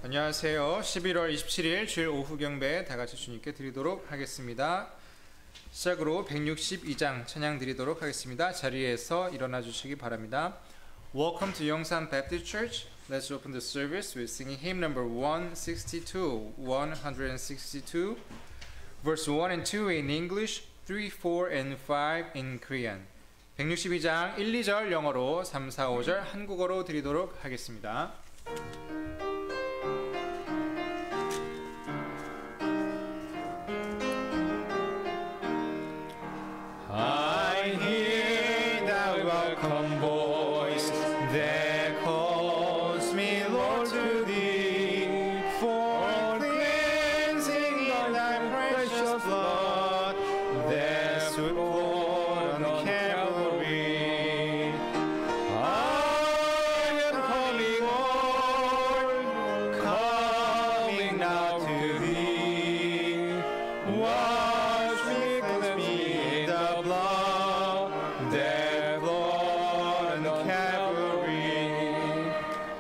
안녕하세요. 11월 27일 주일 오후 경배 다같이 주님께 드리도록 하겠습니다. 시작으로 162장 찬양 드리도록 하겠습니다. 자리에서 일어나 주시기 바랍니다. Welcome to Yongsan Baptist Church. Let's open the service with singing hymn number 162, verse 1 and 2 in English, 3, 4 and 5 in Korean. 162장 1, 2절 영어로 3, 4, 5절 한국어로 드리도록 하겠습니다. I hear the welcome voice that calls me, Lord, to Thee, for cleansing in Thy precious blood that stood poured on Calvary. I am coming, Lord, coming now to Thee. Wash me, cleanse me, the blood that flowed on Calvary.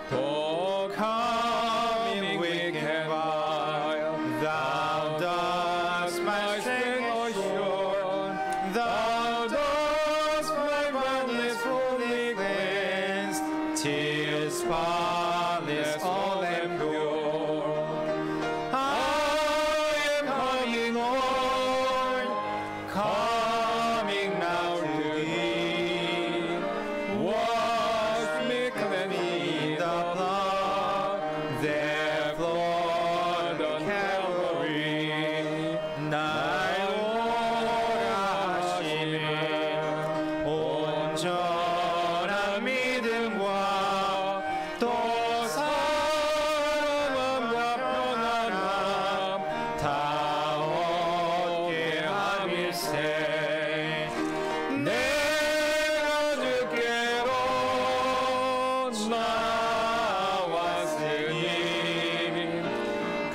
Though coming weak and vile, Thou dost my strength assure. Thou dost my bondage fully cleanse, till spotless all am pure. I am coming, Lord, coming now to Thee. Wash me, cleanse me, the blood that flowed on Calvary. 나의 원하심은 온전한 믿음과 또 사랑과 편안함 다 얻게 함일세. 내가 주께로 나왔으니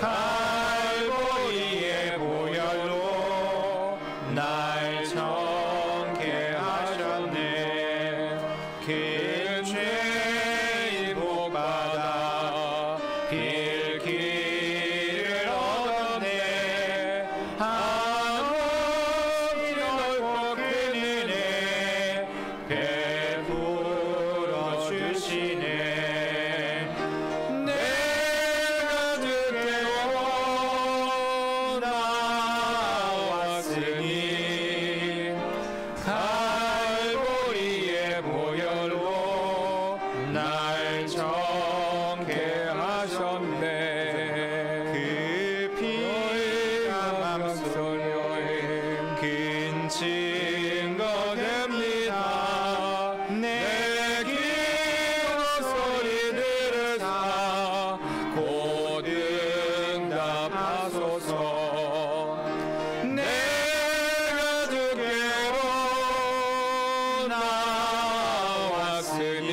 갈보리의 보혈로 날 정케하셨네. 그 죄의 복받아 빌기를 얻었네. 하늘이 넓고 큰 은혜 베풀어 주시네. 내가 주께로 나왔으니 갈보리의 보혈로 날 정케하셨네. 그 피가 맘속에 큰 증거 됩니다. 내 기도 소리 들으사 곧 응답하소서. 내가 주께로 나왔으니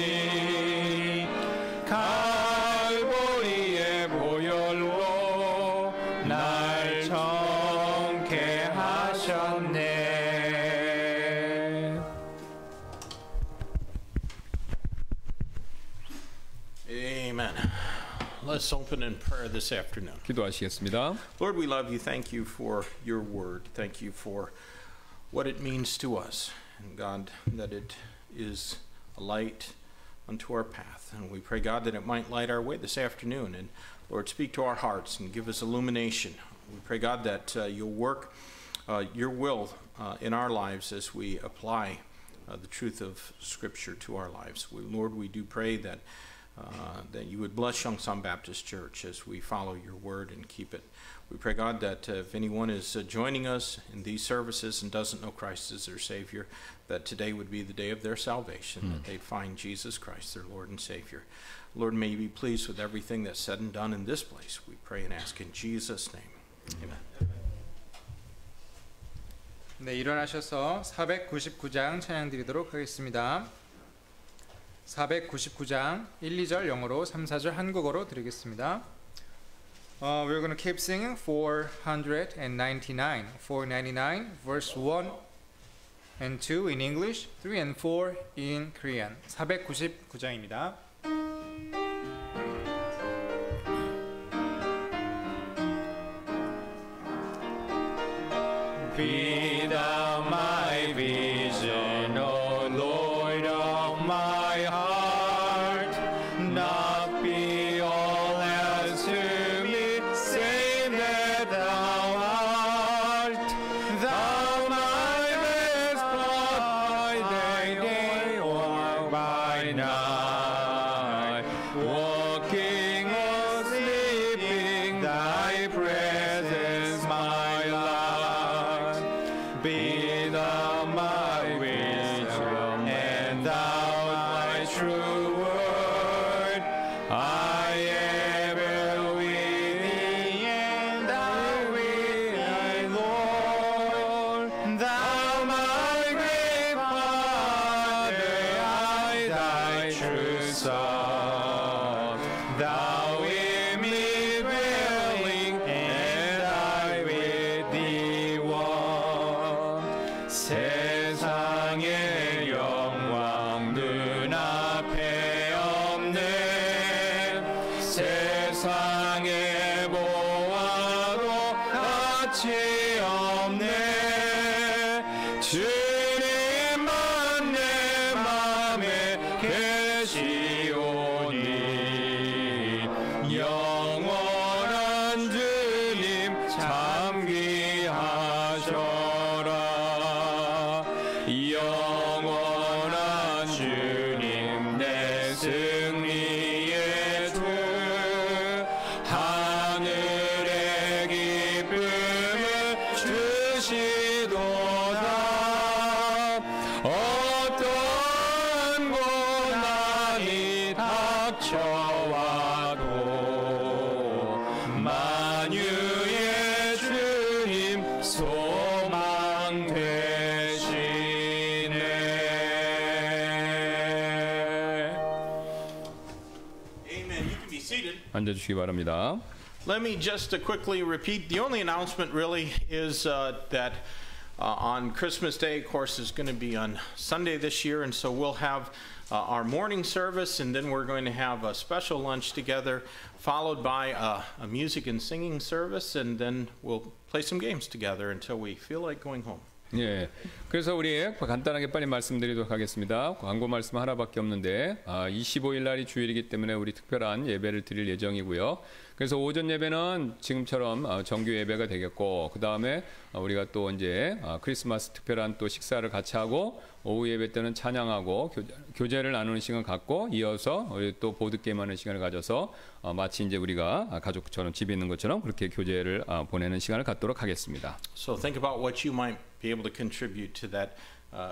갈보리의 보혈로 날 정케하셨네. Amen. Let's open in prayer this afternoon. 기도하시겠습니다. Lord, we love you. Thank you for your word. Thank you for what it means to us. And God, that it is a light unto our path. And we pray, God, that it might light our way this afternoon. And Lord, speak to our hearts and give us illumination. We pray, God, that you'll work your will in our lives as we apply the truth of Scripture to our lives. Lord, we do pray that that you would bless Yongsan Baptist Church as we follow your word and keep it. We pray, God, that if anyone is joining us in these services and doesn't know Christ as their Savior, that today would be the day of their salvation, that they'd find Jesus Christ, their Lord and Savior. Lord, may you be pleased with everything that's said and done in this place. We pray and ask in Jesus' name. Amen. 네, 일어나셔서 499장 찬양 드리도록 하겠습니다. 499장 1, 2절 영어로 3, 4절 한국어로 드리겠습니다. We're going to keep singing 499, verse 1 and 2 in English, 3 and 4 in Korean. 499장입니다. Be thou my vision, O Lord of my heart. Not be all else to me, save that thou art. Thou my best by day or by night. Walking or sleeping, thy presence my life. Be thou my wisdom, and thou my true word. I ever with thee, and I with thy Lord. Thou my great Father, I thy true Son. Thou in me dwelling, and I with thee one. 세상의 영광 눈앞에 없네. 세상에 보아도 가치 없네. 주님만 내 맘에 계시오니 영원한 주님 참 귀하셔라. 영원한 주님 내 승리의 주. 하늘의 기쁨을 주시도다. 어떤 고난이 닥쳐와도 만유의 주님 소망 되시네. Amen. You can be seated. 앉아주시기 바랍니다. Let me just quickly repeat. The only announcement really is that on Christmas Day, of course, is going to be on Sunday this year, and so we'll have our morning service, and then we're going to have a special lunch together, followed by a music and singing service, and then we'll play some games together until we feel like going home. 예, 그래서 우리 간단하게 빨리 말씀드리도록 하겠습니다. 광고 말씀 하나밖에 없는데 25일 날이 주일이기 때문에 우리 특별한 예배를 드릴 예정이고요. 그래서 오전 예배는 지금처럼 정규 예배가 되겠고, 그 다음에 우리가 또 이제 크리스마스 특별한 또 식사를 같이 하고, 오후 예배 때는 찬양하고 교제를 나누는 시간 갖고, 이어서 우리 또 보드 게임하는 시간을 가져서 마치 이제 우리가 가족처럼 집에 있는 것처럼 그렇게 교제를 보내는 시간을 갖도록 하겠습니다. So think about what you might be able to contribute to that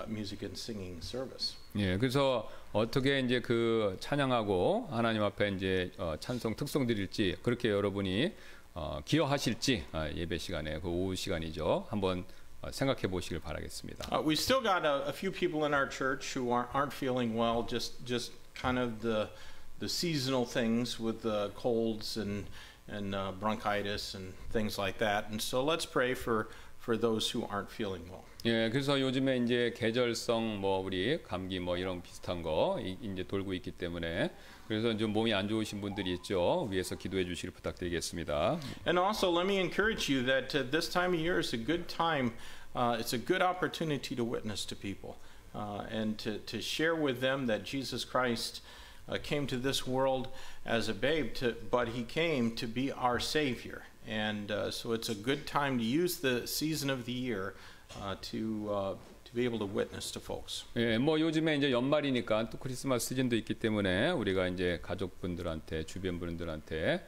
music and singing service. 예, 그래서 어떻게 이제 그 찬양하고 하나님 앞에 이제 찬송 특송 드릴지, 그렇게 여러분이 기여하실지 예배 시간에 그 오후 시간이죠. 한번 생각해 보시길 바라겠습니다. We still got a few people in our church who aren't feeling well, just kind of the seasonal things with the colds and bronchitis and things like that. And so let's pray for those who aren't feeling well. 예, 그래서 요즘에 이제 계절성 뭐 우리 감기 뭐 이런 비슷한 거 이제 돌고 있기 때문에, 그래서 좀 몸이 안 좋으신 분들이 있죠. 위에서 기도해 주시길 부탁드리겠습니다. And also let me encourage you that this time of year is a good time. It's a good opportunity to witness to people and to share with them that Jesus Christ came to this world as a babe, but he came to be our Savior. And so it's a good time to use the season of the year to be able to witness to folks. 예, 뭐 요즘에 이제 연말이니까 또 크리스마스 시즌도 있기 때문에 우리가 이제 가족분들한테, 주변 분들한테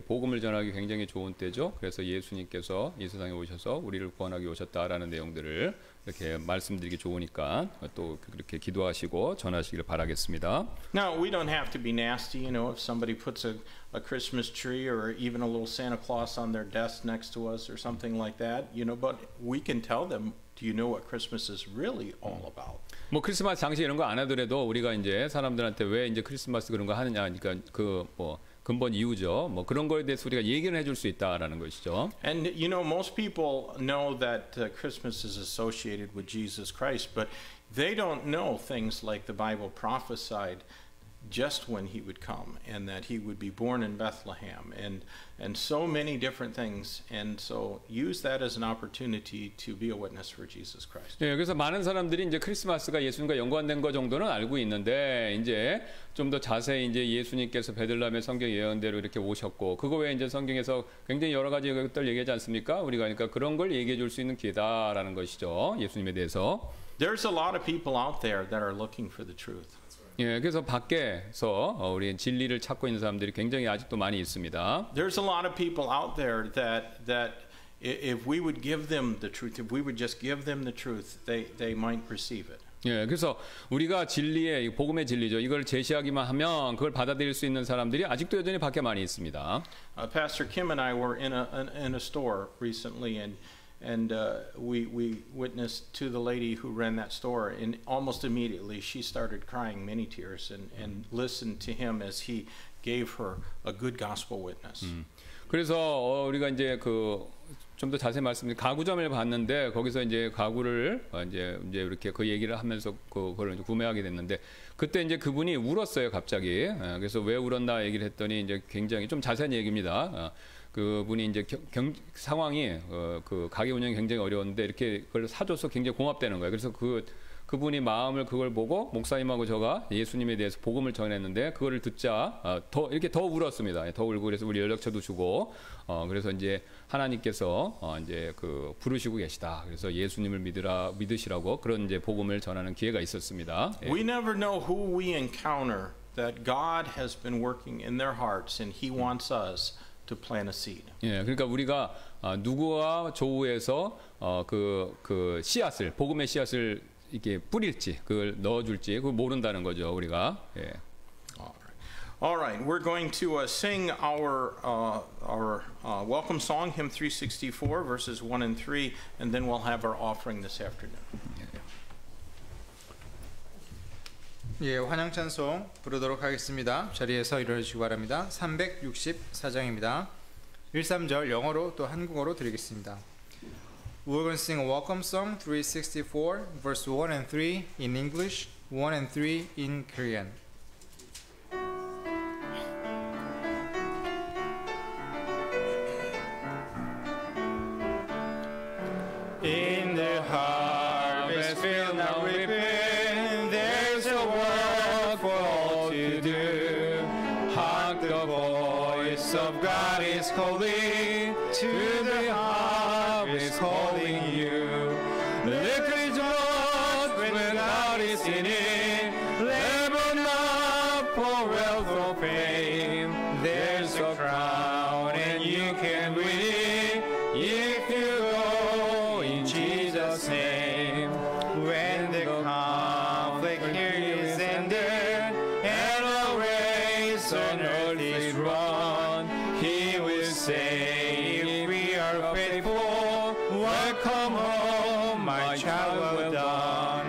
복음을 전하기 굉장히 좋은 때죠. 그래서 예수님께서 이 세상에 오셔서 우리를 구원하기 오셨다라는 내용들을 이렇게 말씀드리기 좋으니까 또 그렇게 기도하시고 전하시기를 바라겠습니다. Now, we don't have to be nasty, you know, if somebody puts a Christmas tree or even a little Santa Claus on their desk next to us or something like that, you know, but we can tell them, do you know what Christmas is really all about? 뭐 크리스마스 장식 이런 거 안 하더라도 우리가 이제 사람들한테 왜 이제 크리스마스 그런 거 하느냐, 그러니까 그 뭐 근본 이유죠. 뭐 그런 거에 대해서 우리가 얘기를 해줄 수 있다라는 것이죠. And you know, most people know that Christmas is associated with Jesus Christ, but they don't know things like the Bible prophesied just when he would come, and that he would be born in Bethlehem, and so many different things. And so use that as an opportunity to be a witness for Jesus Christ. 예, 그래서 많은 사람들이 이제 크리스마스가 예수님과 연관된 것 정도는 알고 있는데 이제 좀 더 자세히 이제 예수님께서 베들레헴의 성경 예언대로 이렇게 오셨고 그거 외에 이제 성경에서 굉장히 여러 가지 것들 얘기하지 않습니까? 우리가 그러니까 그런 걸 얘기해 줄 수 있는 기회다라는 것이죠. 예수님에 대해서. There's a lot of people out there that are looking for the truth. 예, 그래서 밖에서 우리 진리를 찾고 있는 사람들이 굉장히 아직도 많이 있습니다. There's a lot of people out there that if we would give them the truth, if we would just give them the truth, they might receive it. 예, 그래서 우리가 진리의 복음의 진리죠. 이걸 제시하기만 하면 그걸 받아들일 수 있는 사람들이 아직도 여전히 밖에 많이 있습니다. Pastor Kim and I were in a store recently, and we witnessed to the lady who ran that store, and almost immediately she started crying many tears and listened to him as he gave her a good gospel witness. 그래서 우리가 이제 좀 더 자세히 말씀드리면 가구점을 봤는데 거기서 이제 가구를 이제 이렇게 그 얘기를 하면서 그걸 이제 구매하게 됐는데 그때 이제 그분이 울었어요 갑자기. 그래서 왜 울었나 얘기를 했더니 이제 굉장히 좀 자세한 얘기입니다. 그분이 이제 상황이 그 가게 운영이 굉장히 어려웠는데 이렇게 그걸 사줘서 굉장히 고맙다는 거예요. 그래서 그분이 마음을 그걸 보고 목사님하고 저가 예수님에 대해서 복음을 전했는데 그거를 듣자 이렇게 더 울었습니다. 더 울고 그래서 우리 연락처도 주고 그래서 이제 하나님께서 이제 부르시고 계시다. 그래서 예수님을 믿으시라고 그런 이제 복음을 전하는 기회가 있었습니다. 예. We never know who we encounter that God has been working in their hearts and He wants us to plant a seed. 예, 그러니까 우리가 누구와 조우해서 그 씨앗을 복음의 씨앗을 이렇게 뿌릴지 그걸 넣어줄지 그걸 모른다는 거죠 우리가. 예. All right, we're going to sing our welcome song, hymn 364, verses 1 and 3, and then we'll have our offering this afternoon. 예, 환영 찬송 부르도록 하겠습니다. 자리에서 일어나 주시기 바랍니다. 364장입니다. 1~3절 영어로 또 한국어로 드리겠습니다. We're going to sing a welcome song 364 verse 1 and 3 in English, 1 and 3 in Korean. In the harvest field now reaping, there's a work for all to do. Hark, the voice of God is calling, to the harvest calling you. Lift his voice when God is in it, labor not for wealth or fame. There's a crown and you can win it if you go in Jesus' name. When the conflict here is ended and a race on earth is run, He will say, if we are faithful, welcome home, my child, well done.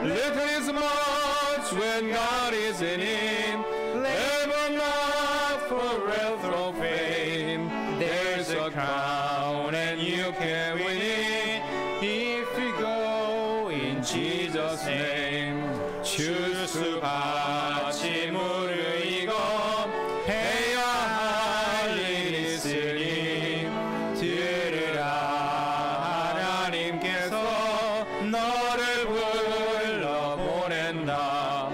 Lift his march when God is in him, labor not for wealth or fame. There's a crown and you can win it if you go in Jesus' name. 주수같이 무르익어 해야 할 일 있으니 들으라 하나님께서 너를 불러 보낸다.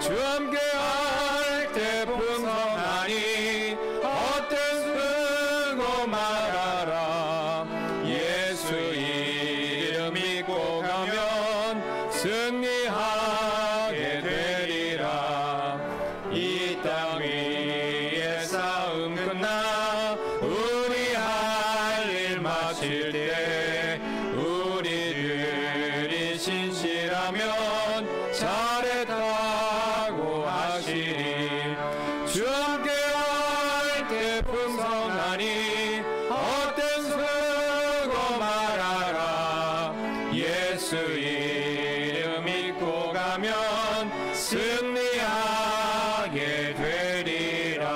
주 함께 할 때 풍성하니 헛된 쓰고 말아라. 예수 이름 믿고 가면 승리하게 되리라. 이 땅 위에 싸움 끝나 우리 할 일 마칠 때 우리들이 신실하면 잘했다고 하시리. 주 함께 할 때 풍성하니 헛된 쓰고 말아라. 예수 이름 믿고 가면 승리하게 되리라.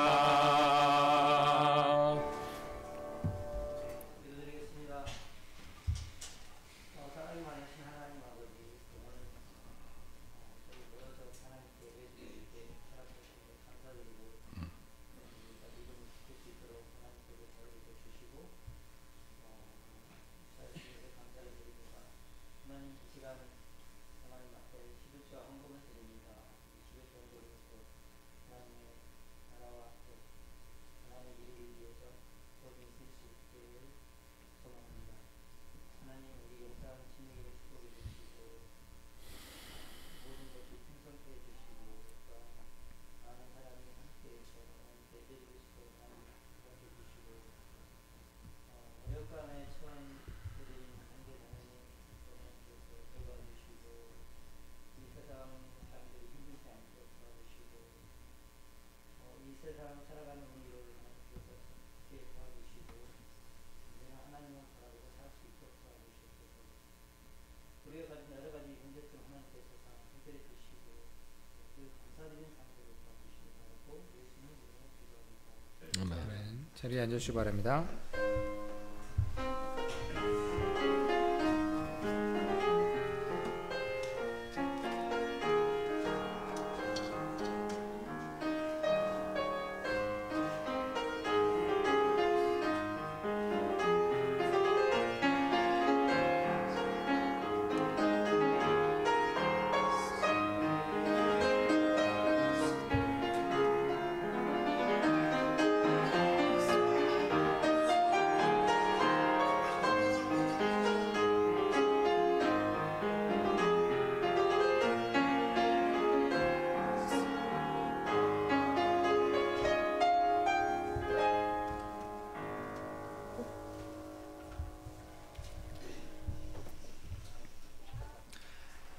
기도드리겠습니다. 사랑이 많으신 하나님 아버지, 오늘 저희 모여서 하나님께 예배드릴 수 있게 허락하셨습니다. 자리에 앉으시기 바랍니다.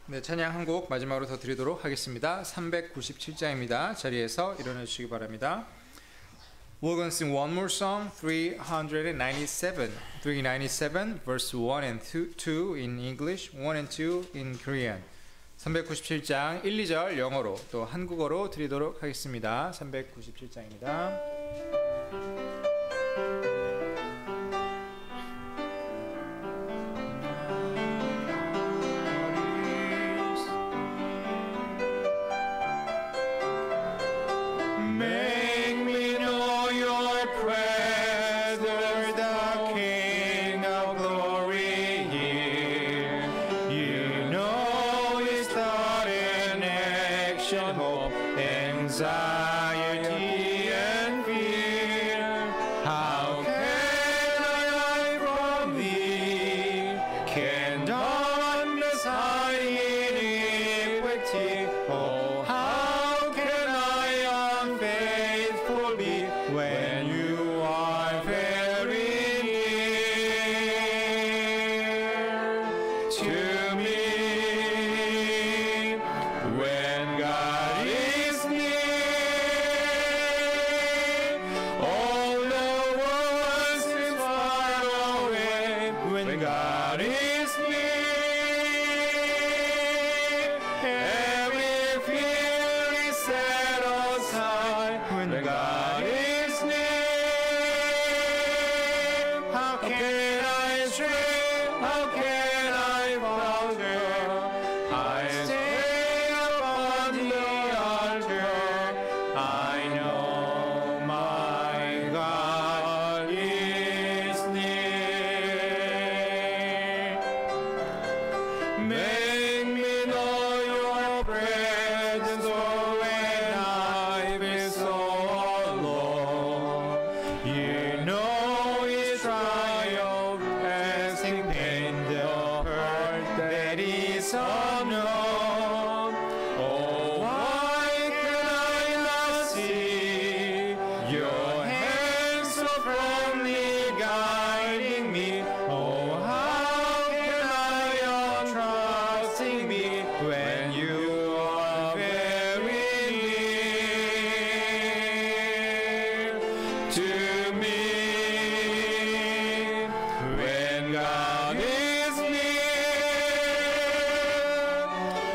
네, 찬양 한 곡 마지막으로 더 드리도록 하겠습니다. 397장입니다. 자리에서 일어나 주시기 바랍니다. We're going to sing one more song, 397, 397, verse 1 and 2 in English, 1 and 2 in Korean. 397장 1, 2절 영어로 또 한국어로 드리도록 하겠습니다. 397장입니다. Anxiety and fear, how can I from thee? Can darkness hide iniquity? Oh, how can I unfaithful be when you are very near to me? When God is near, all the world seems far away. When God is near, every fear is set aside. When God is near, how can I stray? How can I falter? I stay upon the altar. I know my God is near. Make me know your presence, oh, when I feel so alone. You know His triumph, passing pain, the hurt that is unknown. Oh, why can I not see your hands so firmly guiding me? Oh, how can I untrusting me when you are very near to me? When God is near,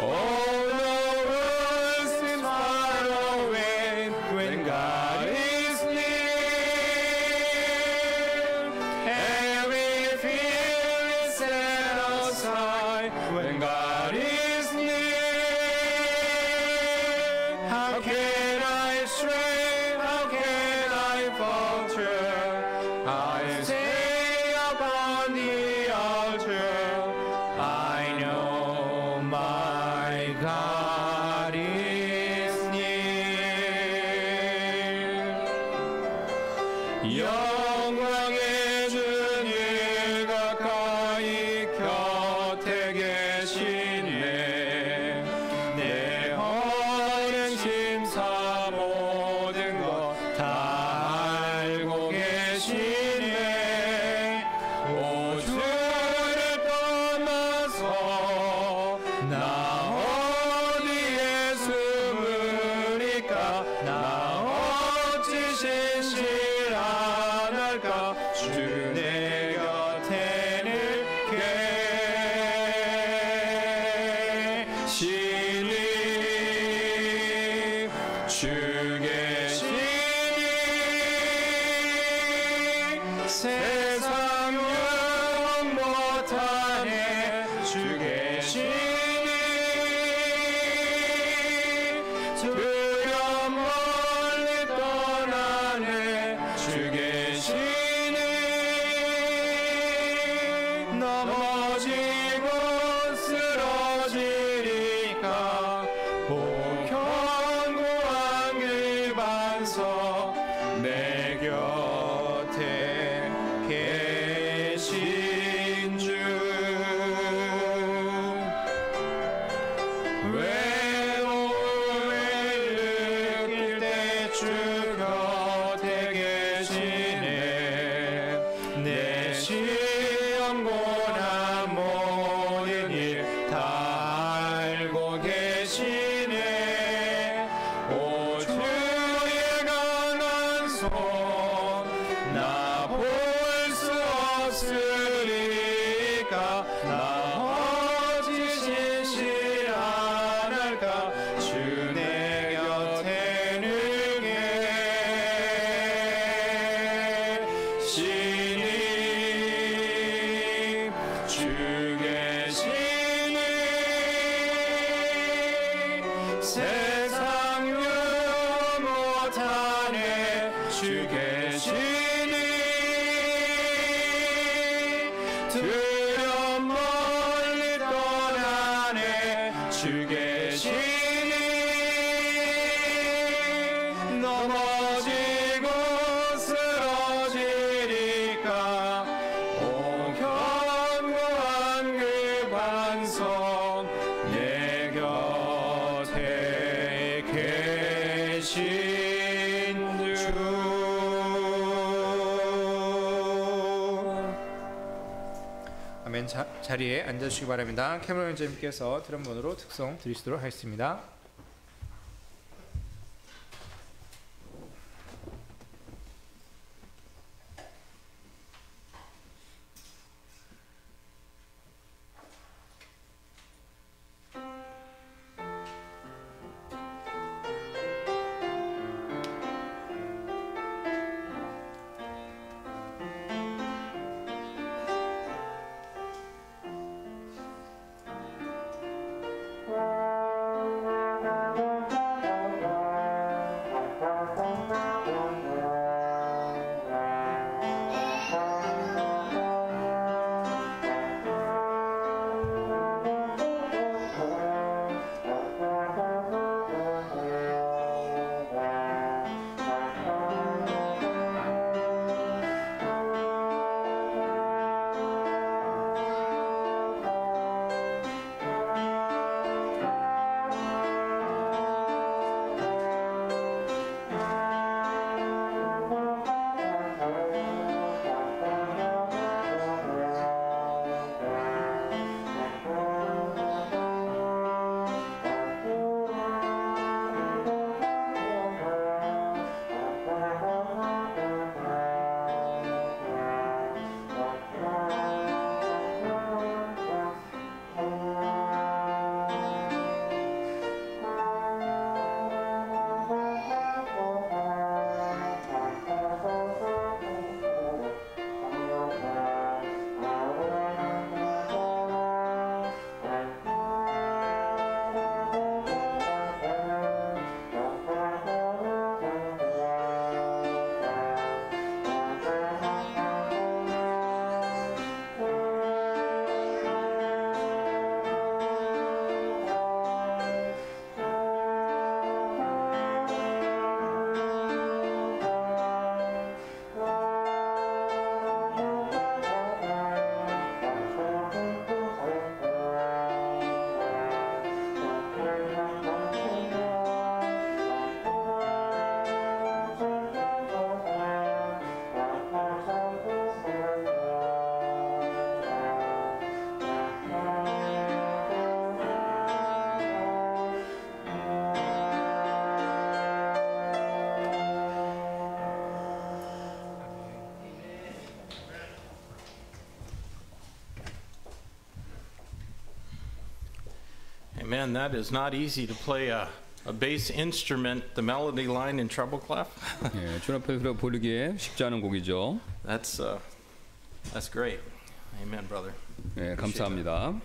all the world seems far away. When God is near, every fear is set aside. When God is near, how can I stray? How can I falter? I stay upon the altar. I know my God is near. 영광의 주님 가까이 곁에 계시네. 내 허행 심사 모든 것 다 알고 계시네. 오 주를 떠나서 나 어디에 숨으리까? 나 어찌 신실하날까? 주 내 곁에 늘 계시니 주 계시니 세상 영 못하네 주 계시니 두려움 멀리 떠나네 주 계시니 넘어지고 쓰러지니까 견고한 그 반석 내 곁에 계신 주 외로움을 느낄 때 주 곁에 계시네 내 시험 고난 모든 일 다 알고 계시네 오 주의 강한 손 나 볼 수 없으리까 나 어찌 신실 안 할까 주 내 곁에 늘 계시니 주 계시니 세상 유 못하네 주 계시니 두려움 멀리 떠나네 주 계시니 넘어지고 쓰러지니까 오 견고한 그 반석 내 곁에 계신 주 아멘. 자리에 앉아주시기 바랍니다. 캐머런 선생님께서 트럼본으로 특송 드리시도록 하겠습니다. Amen. That is not easy to play a bass instrument, the melody line in treble clef. 예, 주 앞에서 부르기에 쉽지 않은 곡이죠. That's great. Amen, brother. 예, 감사합니다.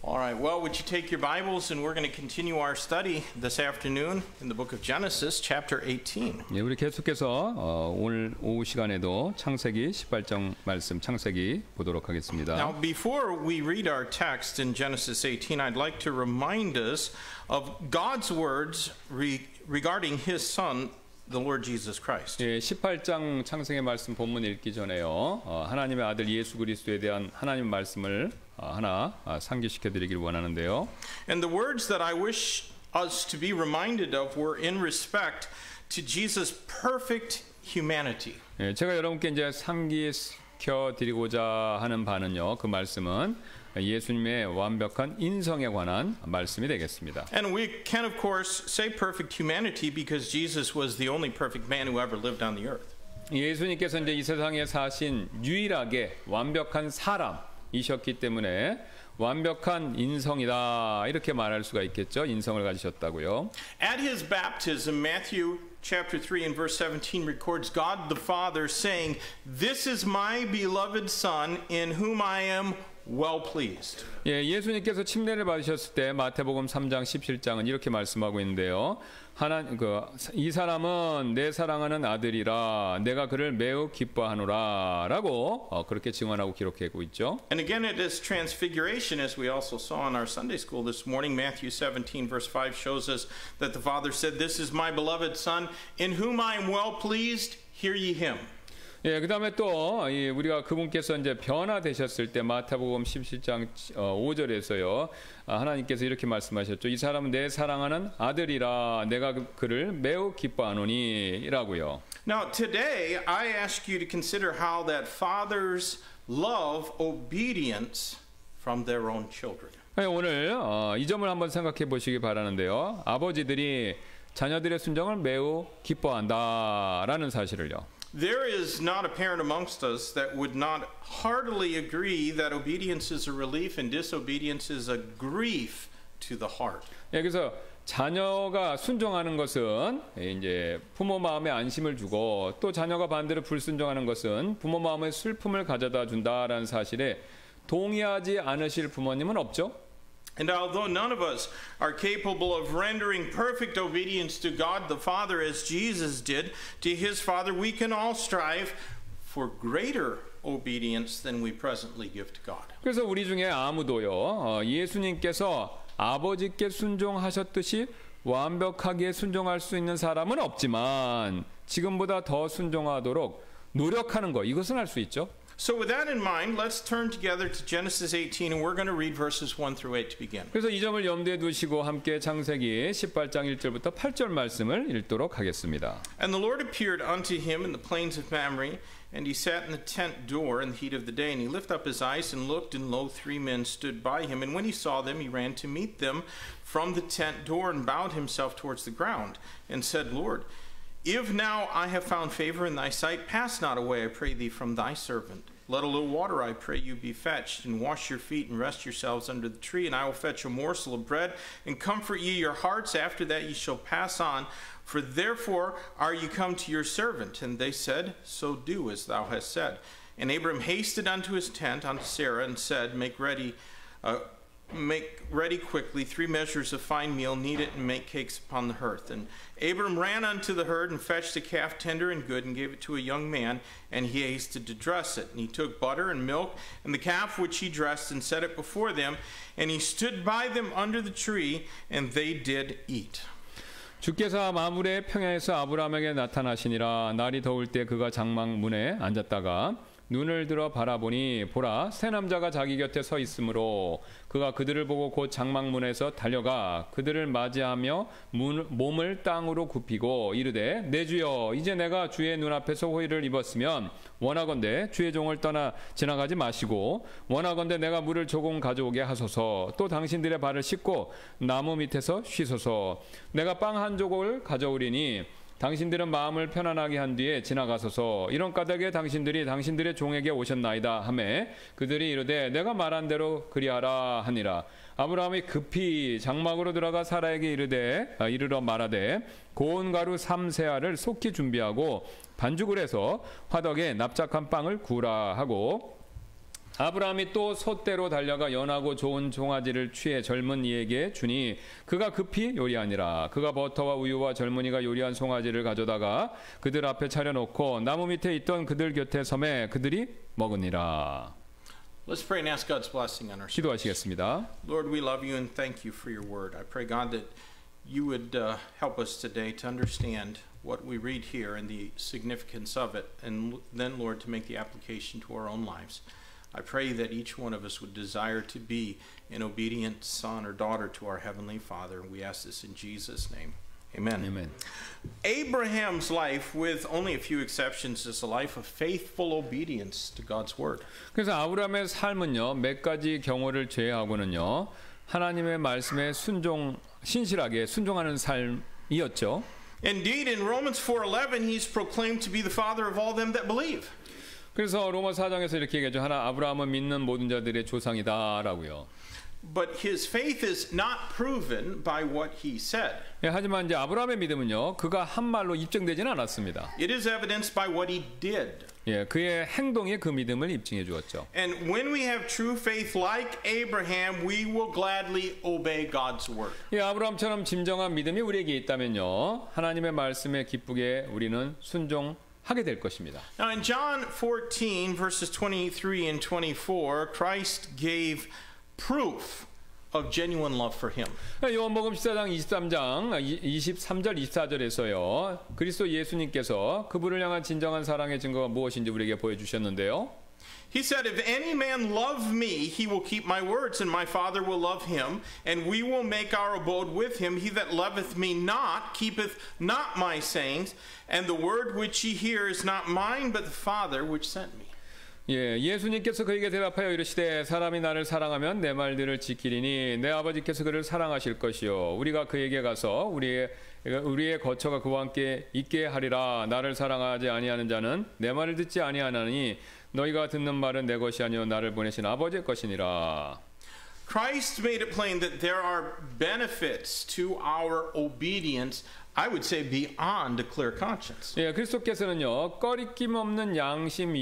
All right, well, would you take your Bibles and we're going to continue our study this afternoon in the book of Genesis, chapter 18. 예, 우리 계속해서 오늘 오후 시간에도 창세기 18장 말씀 창세기 보도록 하겠습니다. Now, before we read our text in Genesis 18, I'd like to remind us of God's words regarding His Son, the Lord Jesus Christ. 예, 18장 창세기 말씀 본문 읽기 전에요. 하나님의 아들 예수 그리스도에 대한 하나님의 말씀을 하나 상기시켜 드리길 원하는데요. And the words that I wish us to be reminded of were in respect to Jesus' perfect humanity. 예, 제가 여러분께 이제 상기시켜 드리고자 하는 바는요. 그 말씀은 예수님의 완벽한 인성에 관한 말씀이 되겠습니다. And we can of course say perfect humanity because Jesus was the only perfect man who ever lived on the earth. 예수님께서 이제 이 세상에 사신 유일하게 완벽한 사람이셨기 때문에 완벽한 인성이다 이렇게 말할 수가 있겠죠. 인성을 가지셨다고요. At his baptism, Matthew chapter 3 and verse 17 records God the Father saying, "This is my beloved Son in whom I am well pleased." 예, 예수님께서 침례를 받으셨을 때 마태복음 3장 17장은 이렇게 말씀하고 있는데요. 이 사람은 내 사랑하는 아들이라 내가 그를 매우 기뻐하노라라고 그렇게 증언하고 기록하고 있죠. And again at his transfiguration, as we also saw in our Sunday school this morning, Matthew 17 verse 5 shows us that the Father said, "This is my beloved Son in whom I am well pleased, hear ye him." 예, 그다음에 또 우리가 그분께서 이제 변화되셨을 때 마태복음 17장 5절에서요. 하나님께서 이렇게 말씀하셨죠. 이 사람은 내 사랑하는 아들이라 내가 그를 매우 기뻐하노니라고요. Now today I ask you to consider how that fathers love obedience from their own children. 오늘 이 점을 한번 생각해 보시기 바라는데요. 아버지들이 자녀들의 순종을 매우 기뻐한다라는 사실을요. There is not a parent amongst us that would not heartily agree that obedience is a relief and disobedience is a grief to the heart. 예, 그래서 자녀가 순종하는 것은 이제 부모 마음에 안심을 주고 또 자녀가 반대로 불순종하는 것은 부모 마음에 슬픔을 가져다 준다라는 사실에 동의하지 않으실 부모님은 없죠? And although none of us are capable of rendering perfect obedience to God the Father as Jesus did to his Father, we can all strive for greater obedience than we presently give to God. 그래서 우리 중에 아무도요, 예수님께서 아버지께 순종하셨듯이 완벽하게 순종할 수 있는 사람은 없지만 지금보다 더 순종하도록 노력하는 거, 이것은 할 수 있죠. So with that in mind, let's turn together to Genesis 18 and we're going to read verses 1 through 8 to begin. 그래서 이 점을 염두에 두시고 함께 창세기 18장 1절부터 8절 말씀을 읽도록 하겠습니다. And the Lord appeared unto him in the plains of Mamre, and he sat in the tent door in the heat of the day, and he lifted up his eyes and looked, and lo, 3 men stood by him. And when he saw them, he ran to meet them from the tent door and bowed himself towards the ground and said, Lord, if now I have found favor in thy sight, pass not away, I pray thee, from thy servant. Let a little water, I pray you, be fetched, and wash your feet, and rest yourselves under the tree, and I will fetch a morsel of bread, and comfort ye your hearts. After that ye shall pass on, for therefore are you come to your servant. And they said, So do as thou hast said. And Abram hasted unto his tent unto Sarah, and said, Make ready quickly 3 measures of fine meal, knead it, and make cakes upon the hearth. And Abram ran unto the herd, and fetched a calf tender and good, and gave it to a young man, and he hasted to dress it. And he took butter and milk, and the calf which he dressed, and set it before them, and he stood by them under the tree, and they did eat. 주께서 마므레 평야에서 아브라함에게 나타나시니라. 날이 더울 때 그가 장막 문에 앉았다가 눈을 들어 바라보니 보라 세 남자가 자기 곁에 서 있으므로 그가 그들을 보고 곧 장막문에서 달려가 그들을 맞이하며 몸을 땅으로 굽히고 이르되 내 주여 이제 내가 주의 눈앞에서 호의를 입었으면 원하건대 주의 종을 떠나 지나가지 마시고 원하건대 내가 물을 조금 가져오게 하소서. 또 당신들의 발을 씻고 나무 밑에서 쉬소서. 내가 빵 한 조각을 가져오리니 당신들은 마음을 편안하게 한 뒤에 지나가소서. 이런 까닭에 당신들이 당신들의 종에게 오셨나이다 하매 그들이 이르되 내가 말한 대로 그리하라 하니라. 아브라함이 급히 장막으로 들어가 사라에게 이르러 말하되 고운 가루 3세알을 속히 준비하고 반죽을 해서 화덕에 납작한 빵을 구우라 하고 아브라함이 또 솥대로 달려가 연하고 좋은 송아지를 취해 젊은 이에게 주니 그가 급히 요리하니라. 그가 버터와 우유와 젊은이가 요리한 송아지를 가져다가 그들 앞에 차려놓고 나무 밑에 있던 그들 곁에 섬에 그들이 먹으니라. Let's pray and ask God's blessing on our service. 기도하시겠습니다. Lord, we love you and thank you for your word. I pray, God, that you would help us today to understand what we read here and the significance of it, and then, Lord, to make the application to our own lives. I pray that each one of us would desire to be an obedient son or daughter to our Heavenly Father. We ask this in Jesus' name. Amen. 아멘. Abraham's life, with only a few exceptions, is a life of faithful obedience to God's word. 그래서 아브라함의 삶은요, 몇 가지 경우를 제외하고는요, 하나님의 말씀에 신실하게 순종하는 삶이었죠. Indeed, in Romans 4:11, he's proclaimed to be the father of all them that believe. 그래서 로마 4장에서 이렇게 얘기하죠. 아브라함은 믿는 모든 자들의 조상이다라고요. But his faith is not proven by what he said. 예, 하지만 이제 아브라함의 믿음은요, 그가 한 말로 입증되지는 않았습니다. It is evidenced by what he did. 예, 그의 행동이 그 믿음을 입증해 주었죠. And when we have true faith like Abraham, we will gladly obey God's word. 예, 아브라함처럼 진정한 믿음이 우리에게 있다면요, 하나님의 말씀에 기쁘게 우리는 순종하게 될 것입니다. Now in John 14 verses 23 and 24, Christ gave proof of genuine love for him. 요한복음 14장 23절 24절에서요. 그리스도 예수님께서 그분을 향한 진정한 사랑의 증거가 무엇인지 우리에게 보여주셨는데요. He said, if any man love me, he will keep my words, and my Father will love him, and we will make our abode with him. He that loveth me not, keepeth not my sayings, and the word which ye hear is not mine, but the Father which sent me. 예, 예수님께서 그에게 대답하여 이르시되 사람이 나를 사랑하면 내 말들을 지키리니 내 아버지께서 그를 사랑하실 것이요 우리가 그에게 가서 우리의 거처가 그와 함께 있게 하리라. 나를 사랑하지 아니하는 자는 내 말을 듣지 아니하나니 너희가 듣는 말은 내 것이 아니요 나를 보내신 아버지의 것이니라. Christ made it plain that there are benefits to our obedience, I would say beyond a clear conscience. 예, 그리스도께서는요 꺼리낌 없는 양심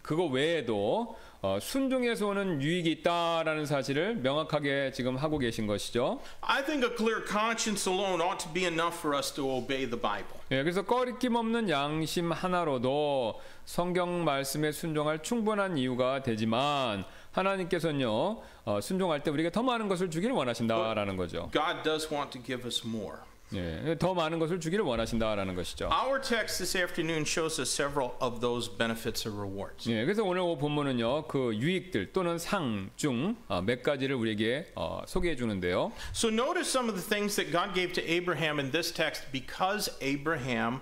그거 외에도 순종에서 오는 유익이 있다라는 사실을 명확하게 지금 하고 계신 것이죠. I think a clear conscience alone ought to be enough for us to obey the Bible. 예, 그래서 꺼리낌 없는 양심 하나로도 성경 말씀에 순종할 충분한 이유가 되지만 하나님께서는요 순종할 때 우리에게 더 많은 것을 주기를 원하신다라는 거죠. God does want to give us more. 예, 더 많은 것을 주기를 원하신다라는 것이죠. Our text this afternoon shows us several of those benefits or rewards. 예, 그래서 오늘 본문은요 그 유익들 또는 상 중 몇 가지를 우리에게 소개해 주는데요. So notice some of the things that God gave to Abraham in this text because Abraham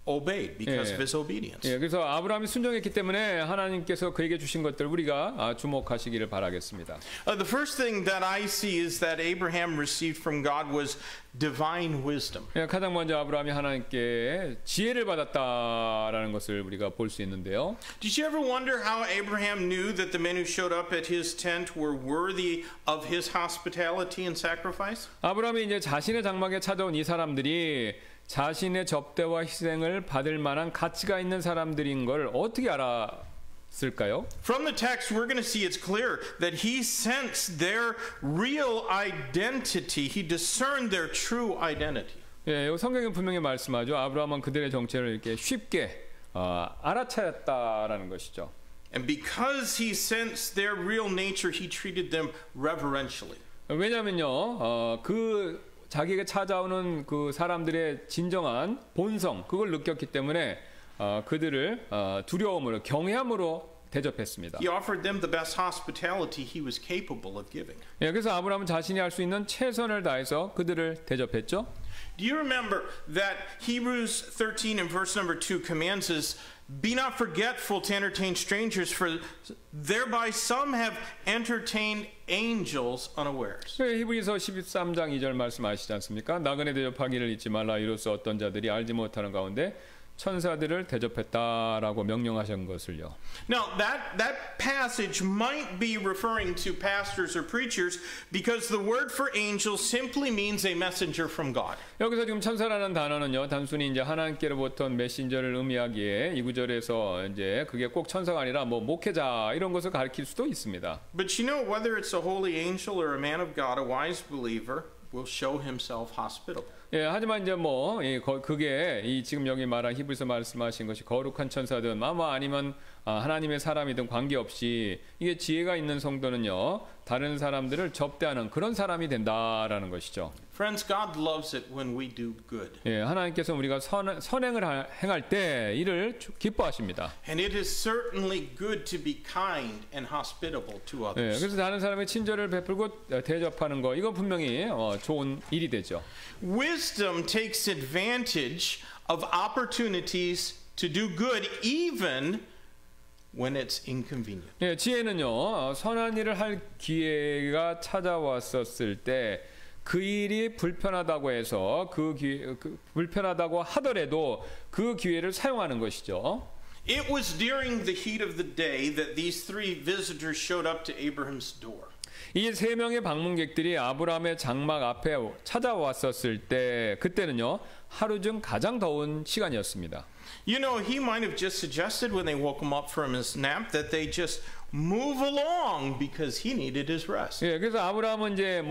obeyed, because of his obedience. 예, 그래서 아브라함이 순종했기 때문에 하나님께서 그에게 주신 것들 우리가 주목하시기를 바라겠습니다. The first thing that I see is that Abraham received from God was divine wisdom. 예, 가장 먼저 아브라함이 하나님께 지혜를 받았다라는 것을 우리가 볼 수 있는데요. Did you ever wonder how Abraham knew that the men who showed up at his tent were worthy of his hospitality and sacrifice? 아브라함이 이제 자신의 장막에 찾아온 이 사람들이 자신의 접대와 희생을 받을 만한 가치가 있는 사람들인 걸 어떻게 알았을까요? From the text, we're going to see it's clear that he sensed their real identity. He discerned their true identity. 예, 성경은 분명히 말씀하죠. 아브라함은 그들의 정체를 이렇게 쉽게 알아차렸다라는 것이죠. And because he sensed their real nature, he treated them reverentially. 왜냐면요, 그 자기에게 찾아오는 그 사람들의 진정한 본성 그걸 느꼈기 때문에 그들을 두려움으로 경외함으로 대접했습니다. He offered them the best hospitality he was capable of giving. 예, 그래서 아브라함은 자신이 할 수 있는 최선을 다해서 그들을 대접했죠. Do you remember that Hebrews 13 and verse number 2 commands us, be not forgetful to entertain strangers, for thereby some have entertained angels unawares. 히브리서 13장 2절 말씀 아시지 않습니까? 나그네 대접하기를 잊지 말라. 이로써 어떤 자들이 알지 못하는 가운데 천사들을 대접했다라고 명령하신 것을요. Now that passage might be referring to pastors or preachers because the word for angel simply means a messenger from God. 여기서 지금 천사라는 단어는요, 단순히 이제 하나님께로부터 메신저를 의미하기에 이 구절에서 이제 그게 꼭 천사가 아니라 뭐 목회자 이런 것을 가리킬 수도 있습니다. But you know, whether it's a holy angel or a man of God, a wise believer will show himself hospitable. 예, 하지만 이제 뭐 그게 이 지금 여기 말한 히브리서 말씀하신 것이 거룩한 천사든 아니면 하나님의 사람이든 관계없이 이게 지혜가 있는 성도는요, 다른 사람들을 접대하는 그런 사람이 된다라는 것이죠. Friends, God loves it when we do good. 예, 하나님께서 우리가 선행을 행할 때 이를 기뻐하십니다. And it is certainly good to be kind and hospitable to 예, others. 그래서 다른 사람의 친절을 베풀고 대접하는 거 이건 분명히 좋은 일이 되죠. Wisdom takes advantage of opportunities to do good even when it's inconvenient. 예, 지혜는요, 선한 일을 할 기회가 찾아왔었을 때 그 일이 불편하다고 해서 불편하다고 하더라도 그 기회를 사용하는 것이죠. It was during the heat of the day that these three visitors showed up to Abraham's door. 이 세 명의 방문객들이 아브라함의 장막 앞에 찾아왔었을 때 그때는요, 하루 중 가장 더운 시간이었습니다. You know, he might have just suggested when they woke him up from his nap that they just move along because he needed his rest. 예, 그래서 아브라함은 이제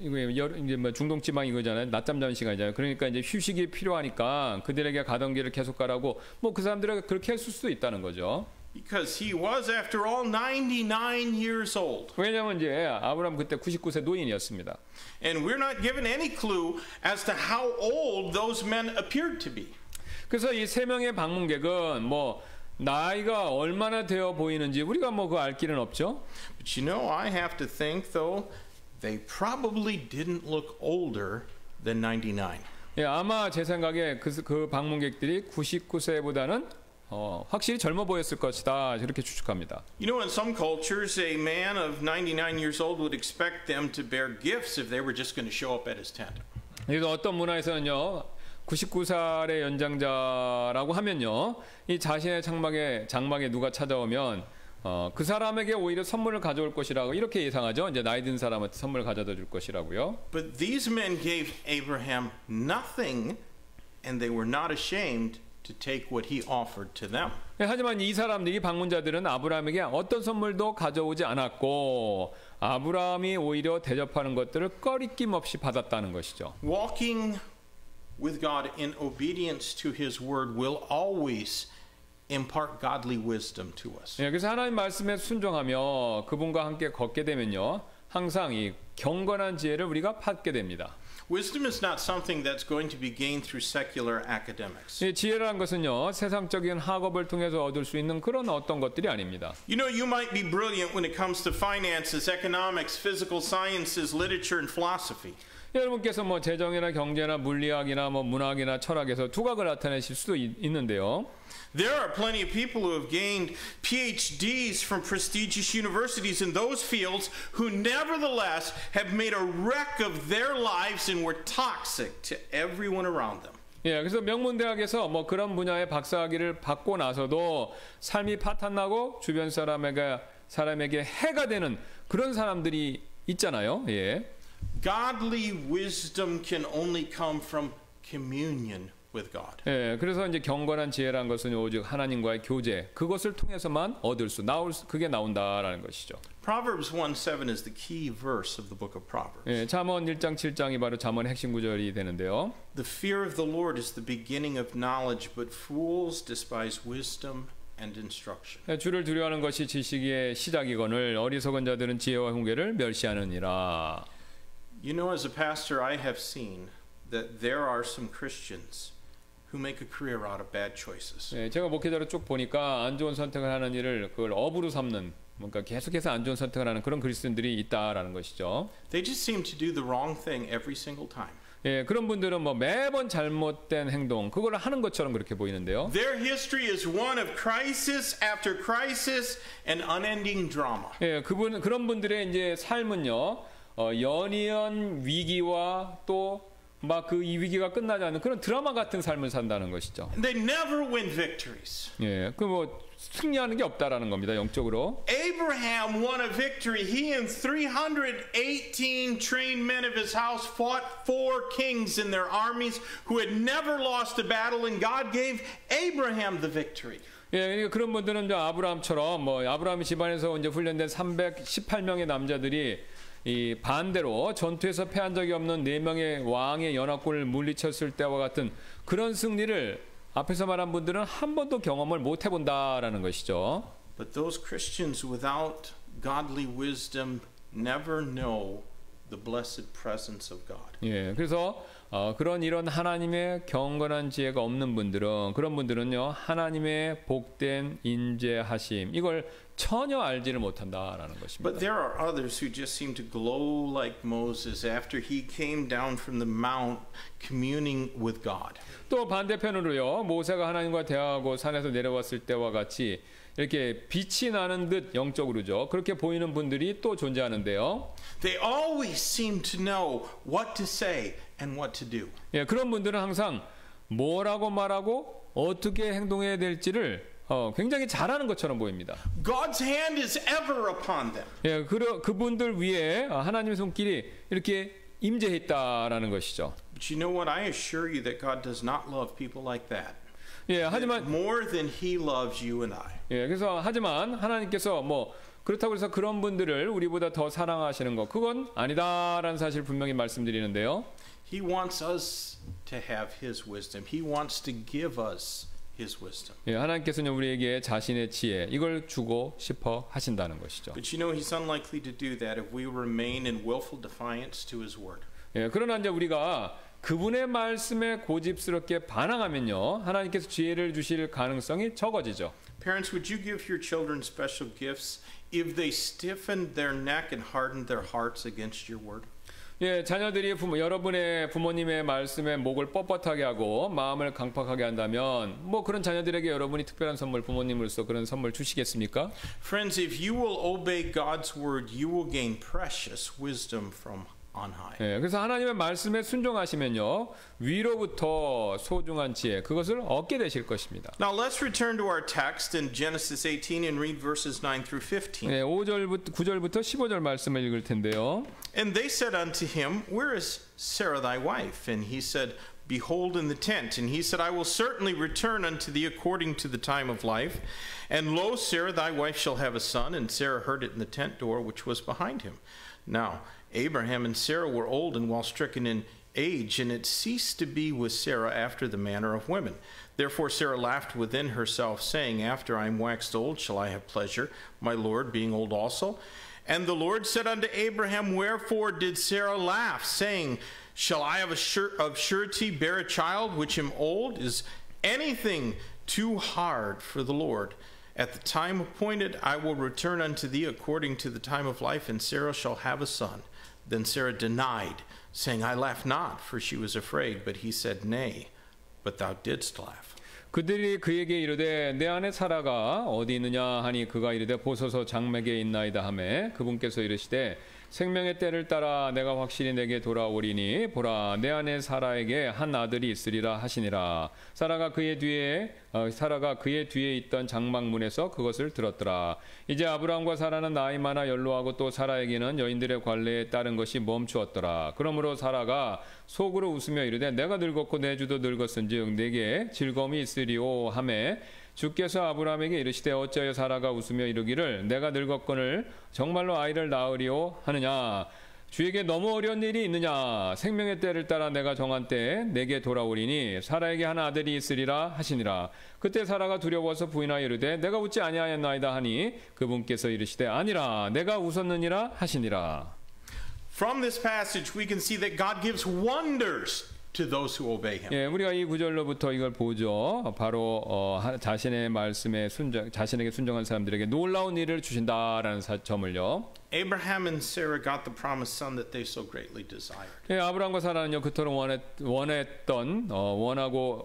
이제 중동 지방 이거잖아요. 낮잠 자는 시간이잖아요. 그러니까 이제 휴식이 필요하니까 그들에게 가던 길을 계속 가라고 그 사람들에게 그렇게 했을 수도 있다는 거죠. Because he was, after all, 99 years old. 왜냐하면 이제 아브라함 그때 99세 노인이었습니다. And we're not given any clue as to how old those men appeared to be. 그래서 이 세 명의 방문객은 나이가 얼마나 되어 보이는지 우리가 그거 알 길은 없죠. But you know, I have to think, though, they probably didn't look older than 99. 예, 아마 제 생각에 그 방문객들이 99세보다는 확실히 젊어 보였을 것이다. 이렇게 추측합니다. You know, in some cultures, a man of 99 years old would expect them to bear gifts if they were just going to show up at his tent. 그래서 어떤 문화에서는요, 99살의 연장자라고 하면요, 이 자신의 장막에 누가 찾아오면 그 사람에게 오히려 선물을 가져올 것이라고 이렇게 예상하죠. 이제 나이 든 사람한테 선물을 가져다 줄 것이라고요. But these men gave Abraham nothing, and they were not ashamed to take what he offered to them. 하지만 이 사람들이 방문자들은 아브라함에게 어떤 선물도 가져오지 않았고 아브라함이 오히려 대접하는 것들을 꺼리낌 없이 받았다는 것이죠. Walking with God in obedience to his word will always impart godly wisdom to us. 예, 그래서 하나님 말씀에 순종하며 그분과 함께 걷게 되면요, 항상 이 경건한 지혜를 우리가 받게 됩니다. Wisdom is not something that's going to be gained through secular academics. 이 지혜라는 것은요, 세상적인 학업을 통해서 얻을 수 있는 그런 어떤 것들이 아닙니다. You know, you might be brilliant when it comes to finances, economics, physical sciences, literature, and philosophy. 여러분께서 재정이나 경제나 물리학이나 문학이나 철학에서 두각을 나타내실 수도 있는데요. There are plenty of people who have gained PhDs from prestigious universities in those fields who nevertheless have made a wreck of their lives and were toxic to everyone around them. 예, 그래서 명문대학에서 그런 분야의 박사학위를 받고 나서도 삶이 파탄나고 주변 사람에게 해가 되는 그런 사람들이 있잖아요. 예. Godly wisdom can only come from communion with God. 예, 그래서 이제 경건한 지혜란 것은 오직 하나님과의 교제, 그것을 통해서만 그게 나온다라는 것이죠. Proverbs 1:7 is the key verse of the book of Proverbs. 예, 잠언 1장 7장이 바로 잠언 핵심 구절이 되는데요. The fear of the Lord is the beginning of knowledge, but fools despise wisdom and instruction. 예, 주를 두려워하는 것이 지식의 시작이거늘 어리석은 자들은 지혜와 훈계를 멸시하느니라. You know, as a pastor, I have seen that there are some Christians who make a career out of bad choices. 예, 제가 목회자로 쭉 보니까 안 좋은 선택을 하는 일을 그걸 업으로 삼는, 계속해서 안 좋은 선택을 하는 그런 그리스도인들이 있다라는 것이죠. They just seem to do the wrong thing every single time. 예, 그런 분들은 뭐 매번 잘못된 행동 그걸 하는 것처럼 그렇게 보이는데요. Their history is one of crisis after crisis and unending drama. 예, 그런 분들의 이제 삶은요, 연이은 위기와 또 막 그 이 위기가 끝나지 않는 그런 드라마 같은 삶을 산다는 것이죠. They never win victories. 예, 그 뭐 승리하는 게 없다라는 겁니다, 영적으로. Abraham won a victory. He and 318 trained men of his house fought 4 kings in their armies who had never lost a battle, and God gave Abraham the victory. 예, 그러니까 그런 분들은 이제 아브라함처럼 뭐 아브라함 집안에서 이제 훈련된 318명의 남자들이 이 반대로 전투에서 패한 적이 없는 4명의 왕의 연합군을 물리쳤을 때와 같은 그런 승리를 앞에서 말한 분들은 한 번도 경험을 못 해본다라는 것이죠. But those Christians without godly wisdom never know the blessed presence of God. 예, 그래서 이런 하나님의 경건한 지혜가 없는 분들은 그런 분들은요 하나님의 복된 인재하심 이걸 전혀 알지를 못한다라는 것입니다. But there are others who just seem to glow like Moses after he came down from the mount communing with God. 또 반대편으로요 모세가 하나님과 대화하고 산에서 내려왔을 때와 같이 이렇게 빛이 나는 듯 영적으로죠 그렇게 보이는 분들이 또 존재하는데요. They always seem to know what to say and what to do. 예, 그런 분들은 항상 뭐라고 말하고 어떻게 행동해야 될지를 굉장히 잘하는 것처럼 보입니다. God's hand is ever upon them. 예, 그분들 위에 하나님의 손길이 이렇게 임재해 있다라는 것이죠. But you know what? I assure you that God does not love people like that. 예, 하지만 More than He loves you and I. 예, 그래서 하지만 하나님께서 뭐 그렇다고 해서 그런 분들을 우리보다 더 사랑하시는 것 그건 아니다라는 사실 분명히 말씀드리는데요. He wants us to have His wisdom. He wants to give us His wisdom. 예, 하나님께서는 우리에게 자신의 지혜 이걸 주고 싶어 하신다는 것이죠. But you know He's unlikely to do that if we remain in willful defiance to His word. 예, 그러나 이제 우리가 그분의 말씀에 고집스럽게 반항하면요 하나님께서 지혜를 주실 가능성이 적어지죠. Parents, would you give your children special gifts if they stiffened their neck and hardened their hearts against your word? 예, 자녀들이 여러분의 부모님의 말씀에 목을 뻣뻣하게 하고 마음을 강팍하게 한다면 뭐 그런 자녀들에게 여러분이 특별한 선물 부모님으로서 그런 선물 주시겠습니까? Friends, if you will obey God's word, you will gain precious wisdom from on high. 예, 그래서 하나님의 말씀에 순종하시면요 위로부터 소중한 지혜 그것을 얻게 되실 것입니다. Now let's return to our text in Genesis 18 and read verses 9 through 15. 예, 9절부터 15절 말씀을 읽을 텐데요. And they said unto him, Where is Sarah thy wife? And he said, Behold in the tent. And he said, I will certainly return unto thee according to the time of life. And lo, Sarah thy wife shall have a son. And Sarah heard it in the tent door which was behind him. Now Abraham and Sarah were old and well stricken in age, and it ceased to be with Sarah after the manner of women. Therefore Sarah laughed within herself, saying, After I am waxed old, shall I have pleasure, my Lord being old also? And the Lord said unto Abraham, Wherefore did Sarah laugh, saying, Shall I of surety bear a child which am old? Is anything too hard for the Lord? At the time appointed I will return unto thee according to the time of life, and Sarah shall have a son. Then Sarah denied, saying, I laugh not, for she was afraid. But he said, Nay, but thou didst laugh. 그들이 그에게 이르되 내 아내 사라가 어디 있느냐 하니 그가 이르되 보소서 장막에 있나이다 하매 그분께서 이르시되 생명의 때를 따라 내가 확실히 내게 돌아오리니 보라 내 아내 사라에게 한 아들이 있으리라 하시니라. 사라가 그의 뒤에 있던 장막문에서 그것을 들었더라. 이제 아브라함과 사라는 나이 많아 연로하고 또 사라에게는 여인들의 관례에 따른 것이 멈추었더라. 그러므로 사라가 속으로 웃으며 이르되 내가 늙었고 내 주도 늙었은즉 내게 즐거움이 있으리오 하매 주께서 아브라함에게 이르시되 어찌하여 사라가 웃으며 이르기를 내가 늙었거늘 정말로 아이를 낳으리오 하느냐. 주에게 너무 어려운 일이 있느냐. 생명의 때를 따라 내가 정한 때에 내게 돌아오리니 사라에게 한 아들이 있으리라 하시니라. 그때 사라가 두려워서 부인하여 이르되 내가 웃지 아니하였나이다 하니 그분께서 이르시되 아니라 내가 웃었느니라 하시니라. From this passage we can see that God gives wonders to those who obey him. 예, 우리가 이 구절로부터 이걸 보죠. 바로 자신의 말씀에 자신에게 순종한 사람들에게 놀라운 일을 주신다라는 점을요. Abraham and Sarah got the promised son that they so greatly desired. 예, 아브라함과 사라는요 그토록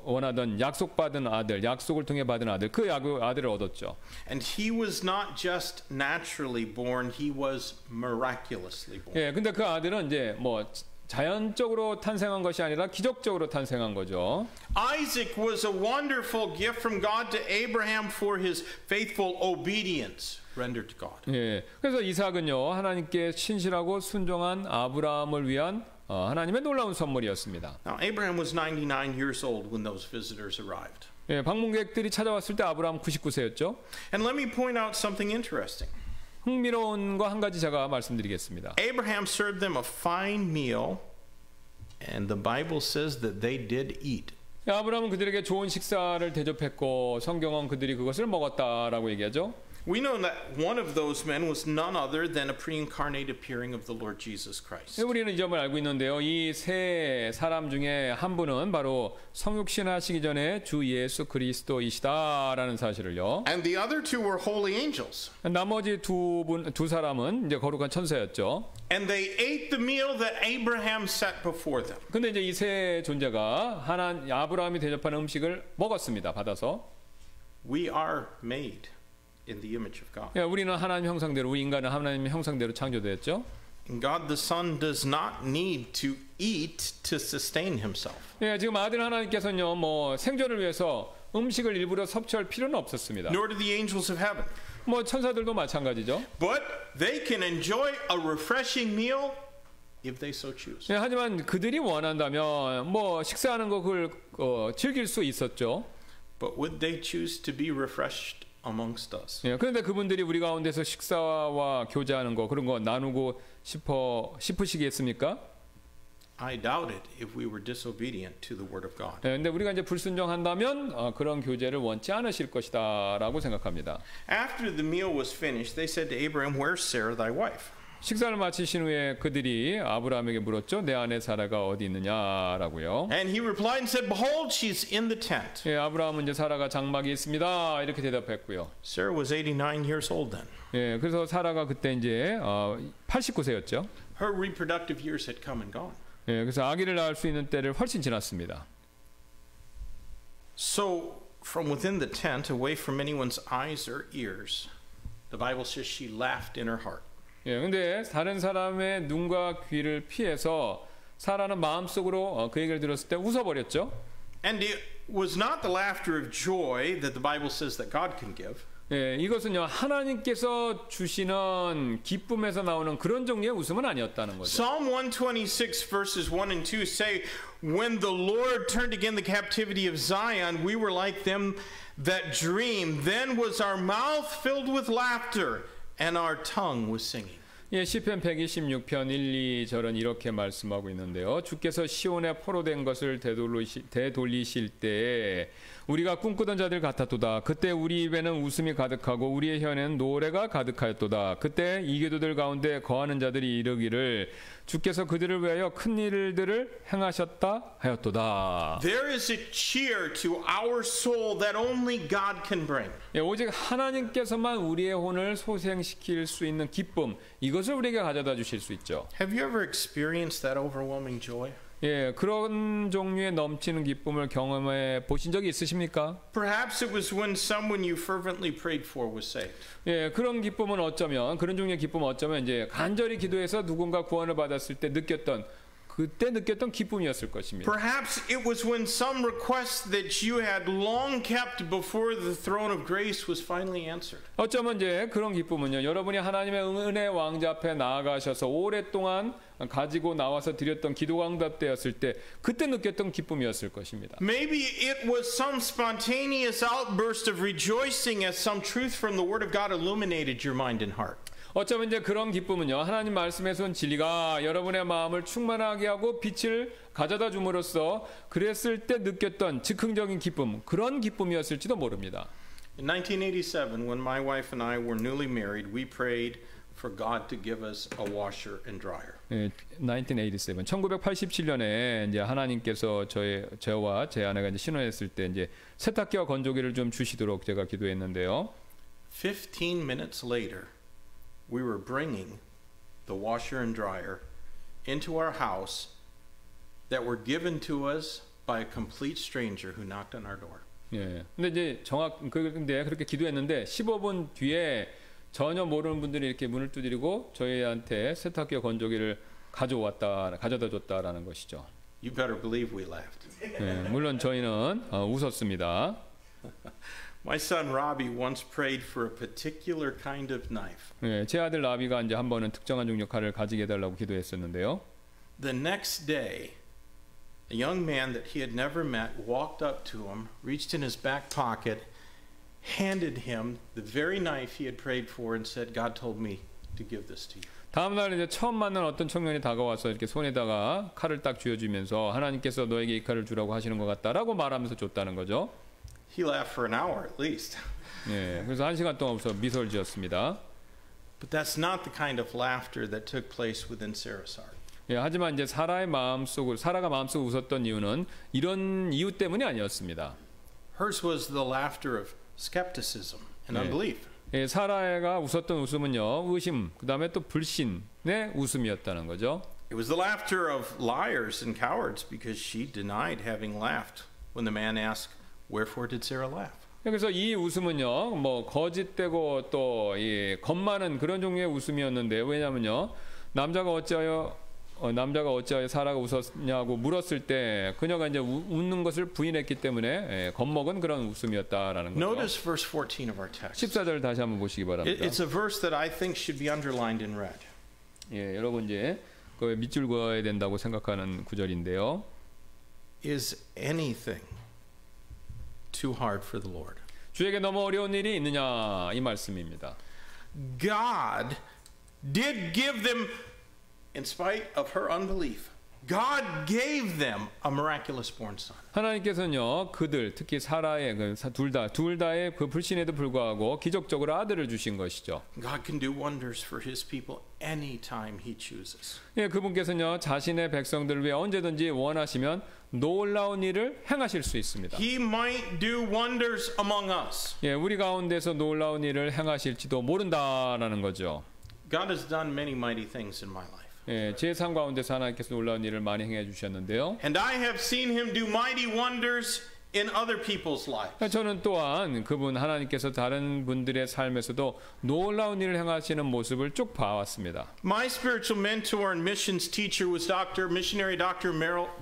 원하던 약속받은 아들, 약속을 통해 받은 아들, 그 아들을 얻었죠. And he was not just naturally born, he was miraculously born. 예, 근데 그 아들은 이제 뭐 자연적으로 탄생한 것이 아니라 기적적으로 탄생한 거죠. Isaac was a wonderful gift from God to Abraham for his faithful obedience rendered to God. 예, 그래서 이삭은요 하나님께 신실하고 순종한 아브라함을 위한 하나님의 놀라운 선물이었습니다. Now Abraham was 99 years old when those visitors arrived. 예, 방문객들이 찾아왔을 때 아브라함 99세였죠. And let me point out something interesting. 흥미로운 거 한 가지 제가 말씀드리겠습니다. Abraham served them a fine meal, and the Bible says that they did eat. 아브라함은 그들에게 좋은 식사를 대접했고 성경은 그들이 그것을 먹었다라고 얘기하죠. We know that one of those men was none other than a pre-incarnate appearing of the Lord Jesus Christ. 우리는 이 점을 알고 있는데요. 이 세 사람 중에 한 분은 바로 성육신하시기 전에 주 예수 그리스도이시다라는 사실을요. And the other two were holy angels. 나머지 두 사람은 이제 거룩한 천사였죠. And they ate the meal that Abraham set before them. 근데 이제 이 세 존재가 아브라함이 대접하는 음식을 먹었습니다. 받아서. We are made in the image of God. 예, 우리는 하나님 형상대로, 우리 인간은 하나님 형상대로 창조되었죠. And God the Son does not need to eat to sustain himself. 예, 지금 아들 하나님께서는요, 뭐 생존을 위해서 음식을 일부러 섭취할 필요는 없었습니다. Nor do the angels of heaven. 뭐 천사들도 마찬가지죠. But they can enjoy a refreshing meal if they so choose. 예, 하지만 그들이 원한다면 뭐 식사하는 거 그걸 즐길 수 있었죠. But would they choose to be refreshed amongst us? 예, 그런데 그분들이 우리 가운데서 식사와 교제하는 거 그런 거 나누고 싶으시겠습니까? I doubt it if we were disobedient to the word of God. 예, 근데 우리가 이제 불순종한다면 그런 교제를 원치 않으실 것이다라고 생각합니다. After the meal was finished, they said to Abraham, "Where's Sarah, thy wife?" 식사를 마치신 후에 그들이 아브라함에게 물었죠. 내 아내 사라가 어디 있느냐라고요. And he replied and said, "Behold, she's in the tent." 예, 아브라함은 이제 사라가 장막에 있습니다. 이렇게 대답했고요. Sarah was 89 years old then. 예, 그래서 사라가 그때 이제 89세였죠. Her reproductive years had come and gone. 예, 그래서 아기를 낳을 수 있는 때를 훨씬 지났습니다. So, from within the tent, away from anyone's eyes or ears, the Bible says she laughed in her heart. 예, 근데 다른 사람의 눈과 귀를 피해서 사라는 마음속으로 그 얘기를 들었을 때 웃어버렸죠. And it was not the laughter of joy that the Bible says that God can give. 예, 이것은요 하나님께서 주시는 기쁨에서 나오는 그런 종류의 웃음은 아니었다는 거죠. Psalm 126 verses 1 and 2 say, "When the Lord turned again the captivity of Zion, we were like them that dream. Then was our mouth filled with laughter, and our tongue was singing." 예, 시편 126편 1, 2절은 이렇게 말씀하고 있는데요. 주께서 시온에 포로된 것을 되돌리실 때에 우리가 꿈꾸던 자들 같았도다. 그때 우리 입에는 웃음이 가득하고 우리의 혀에는 노래가 가득하였도다. 그때 이교도들 가운데 거하는 자들이 이르기를 주께서 그들을 위하여 큰 일들을 행하셨다 하였도다. There is a cheer to our soul that only God can bring. 예, 오직 하나님께서만 우리의 혼을 소생시킬 수 있는 기쁨, 이것을 우리에게 가져다 주실 수 있죠. Have you ever experienced that overwhelming joy? 예, 그런 종류의 넘치는 기쁨을 경험해 보신 적이 있으십니까? Perhaps it was when someone you fervently prayed for was saved. 예, 그런 기쁨은 어쩌면 그런 종류의 기쁨은 어쩌면 이제 간절히 기도해서 누군가 구원을 받았을 때 그때 느꼈던 기쁨이었을 것입니다. Perhaps it was when some request that you had long kept before the throne of grace was finally answered. 어쩌면 이제 그런 기쁨은요, 여러분이 하나님의 은혜 왕자 앞에 나아가셔서 오랫동안 가지고 나와서 드렸던 기도 응답되었을 때 그때 느꼈던 기쁨이었을 것입니다. Maybe it was some spontaneous outburst of rejoicing as some truth from the Word of God illuminated your mind and heart. 어쩌면 이제 그런 기쁨은요, 하나님 말씀에서 온 진리가 여러분의 마음을 충만하게 하고 빛을 가져다 줌으로써 그랬을 때 느꼈던 즉흥적인 기쁨, 그런 기쁨이었을지도 모릅니다. In 1987, when my wife and I were newly married, we prayed for God to give us a washer and dryer. 예, 1987. 1987년에 이제 하나님께서 저와 제 아내가 이제 신혼했을 때 이제 세탁기와 건조기를 좀 주시도록 제가 기도했는데요. 15 minutes later, we were bringing the washer and dryer into our house that were given to us by a complete stranger who knocked on our door. 예. 근데 이제 근데 그렇게 기도했는데 15분 뒤에 전혀 모르는 분들이 이렇게 문을 두드리고 저희한테 세탁기와 건조기를 가져다 줬다라는 것이죠. You better believe we laughed. 예, 물론 저희는 웃었습니다. My son Robbie once prayed for a particular kind of knife. 예, 제 아들 라비가 이제 한 번은 특정한 종류 칼을 가지게 해달라고 기도했었는데요. The next day, a young man that he had never met walked up to him, reached in his back pocket, handed him the very knife he had prayed for and said, God told me to give this to you. 다음 날 이제 처음 만난 어떤 청년이 다가와서 이렇게 손에다가 칼을 딱 쥐어주면서 하나님께서 너에게 이 칼을 주라고 하시는 것 같다라고 말하면서 줬다는 거죠. He laughed for an hour at least. 예, 그래서 1시간 동안 웃어 미소를 지었습니다. But that's not the kind of laughter that took place within Sarah's heart. 예, 하지만 이제 사라가 마음속으로 웃었던 이유는 이런 이유 때문이 아니었습니다. Hers was the laughter of skepticism and unbelief. 예, 사라가 웃었던 웃음은요, 의심, 그 다음에 또 불신의 웃음이었다는 거죠. It was the laughter of liars and cowards because she denied having laughed when the man asked, Wherefore did Sarah laugh? 그래서 이 웃음은요, 뭐 거짓되고 또 겁많은 그런 종류의 웃음이었는데 왜냐면요, 남자가 어찌하여 사라가 웃었냐고 물었을 때 그녀가 이제 웃는 것을 부인했기 때문에 겁먹은 그런 웃음이었다라는 거죠. Notice verse 14 of our text. 14절 다시 한번 보시기 바랍니다. It's a verse that I think should be underlined in red. 예, 여러분 이제 그 밑줄 그어야 된다고 생각하는 구절인데요. Is anything too hard for the Lord? 주에게 너무 어려운 일이 있느냐 이 말씀입니다. God did give them, in spite of her unbelief, God gave them a miraculous born son. 하나님께서는요 그들 특히 사라의 둘 다의 그 불신에도 불구하고 기적적으로 아들을 주신 것이죠. God can do wonders for His people anytime He chooses. 예, 그분께서는요 자신의 백성들을 위해 언제든지 원하시면 놀라운 일을 행하실 수 있습니다. He might do wonders among us. 예, 우리 가운데서 놀라운 일을 행하실지도 모른다라는 거죠. God has done many mighty things in my life. 예, 제 삶 가운데서 하나님께서 놀라운 일을 많이 행해 주셨는데요. And I have seen Him do mighty wonders in other people's lives. 저는 또한 그분 하나님께서 다른 분들의 삶에서도 놀라운 일을 행하시는 모습을 쭉 봐왔습니다. My spiritual mentor and missions teacher was missionary Dr.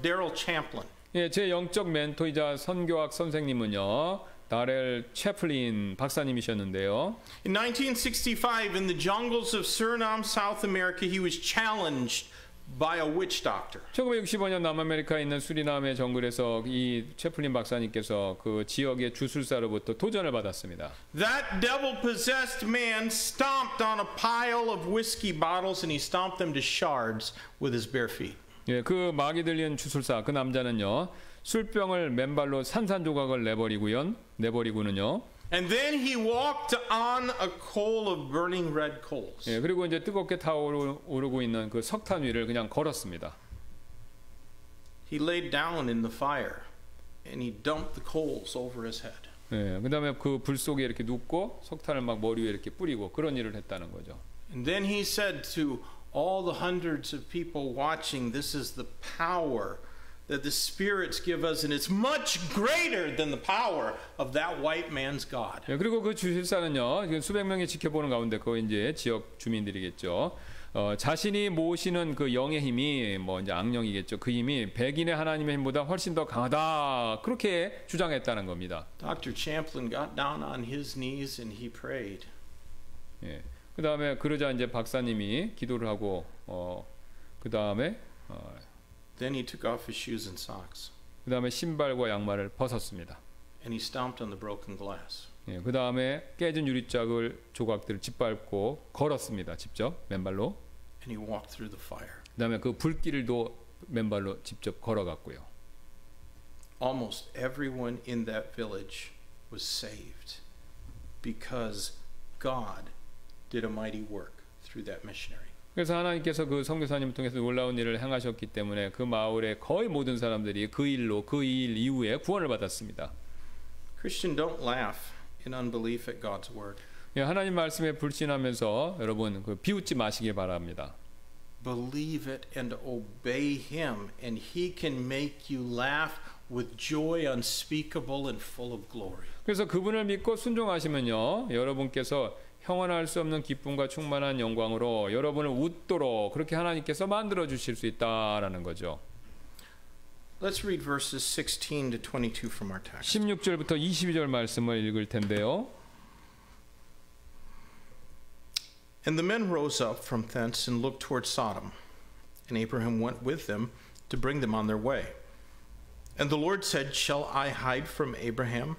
Daryl Champlin. 예, 제 영적 멘토이자 선교학 선생님은요. 다렐 채플린 박사님이셨는데요. In 1965, in the jungles of Suriname, South America, he was challenged by a witch doctor. 1965년 남아메리카에 있는 수리남의 정글에서 이 채플린 박사님께서 그 지역의 주술사로부터 도전을 받았습니다. That devil-possessed man stomped on a pile of whiskey bottles and he stomped them to shards with his bare feet. 예, 그 마귀 들린 주술사 그 남자는요. 술병을 맨발로 산산조각을 내버리고는요. And then he walked on a coal of burning red coals. 예, 그리고 이제 뜨겁게 타오르고 있는 그 석탄 위를 그냥 걸었습니다. He laid down in the fire and he dumped the coals over his head. 예, 그다음에 그 불 속에 이렇게 눕고 석탄을 막 머리 위에 이렇게 뿌리고 그런 일을 했다는 거죠. And then he said to all the hundreds of people watching, this is the power that the spirits give us, and it's much greater than the power of that white man's God. 예, 그리고 그 주실사는요, 수백 명이 지켜보는 가운데 그 이제 지역 주민들이겠죠. 자신이 모시는 그 영의 힘이 뭐 이제 악령이겠죠. 그 힘이 백인의 하나님의 힘보다 훨씬 더 강하다. 그렇게 주장했다는 겁니다. Dr. Champlin got down on his knees and he prayed. 예. 그다음에 그러자 이제 박사님이 기도를 하고 그다음에 Then he took off his shoes and socks. 그다음에 신발과 양말을 벗었습니다. And he stomped on the broken glass. 예, 그다음에 깨진 유리짝을 조각들을 짓밟고 걸었습니다. 직접 맨발로. And he walked through the fire. 그다음에 그 불길도 맨발로 직접 걸어갔고요. Almost everyone in that village was saved because God did a mighty work through that missionary. 그래서 하나님께서 그 선교사님을 통해서 놀라운 일을 행하셨기 때문에 그 마을의 거의 모든 사람들이 그 일로 그 일 이후에 구원을 받았습니다. Christian, don't laugh in unbelief at God's word. 예, 하나님 말씀에 불신하면서 여러분 그 비웃지 마시길 바랍니다. Believe it and obey him, and he can make you laugh with joy unspeakable and full of glory. 그래서 그분을 믿고 순종하시면요, 여러분께서 형언할 수 없는 기쁨과 충만한 영광으로 여러분을 웃도록 그렇게 하나님께서 만들어 주실 수 있다라는 거죠. Let's read verses 16 to 22 from our text. 16절부터 22절 말씀을 읽을 텐데요. And the men rose up from thence and looked toward Sodom, and Abraham went with them to bring them on their way. And the Lord said, Shall I hide from Abraham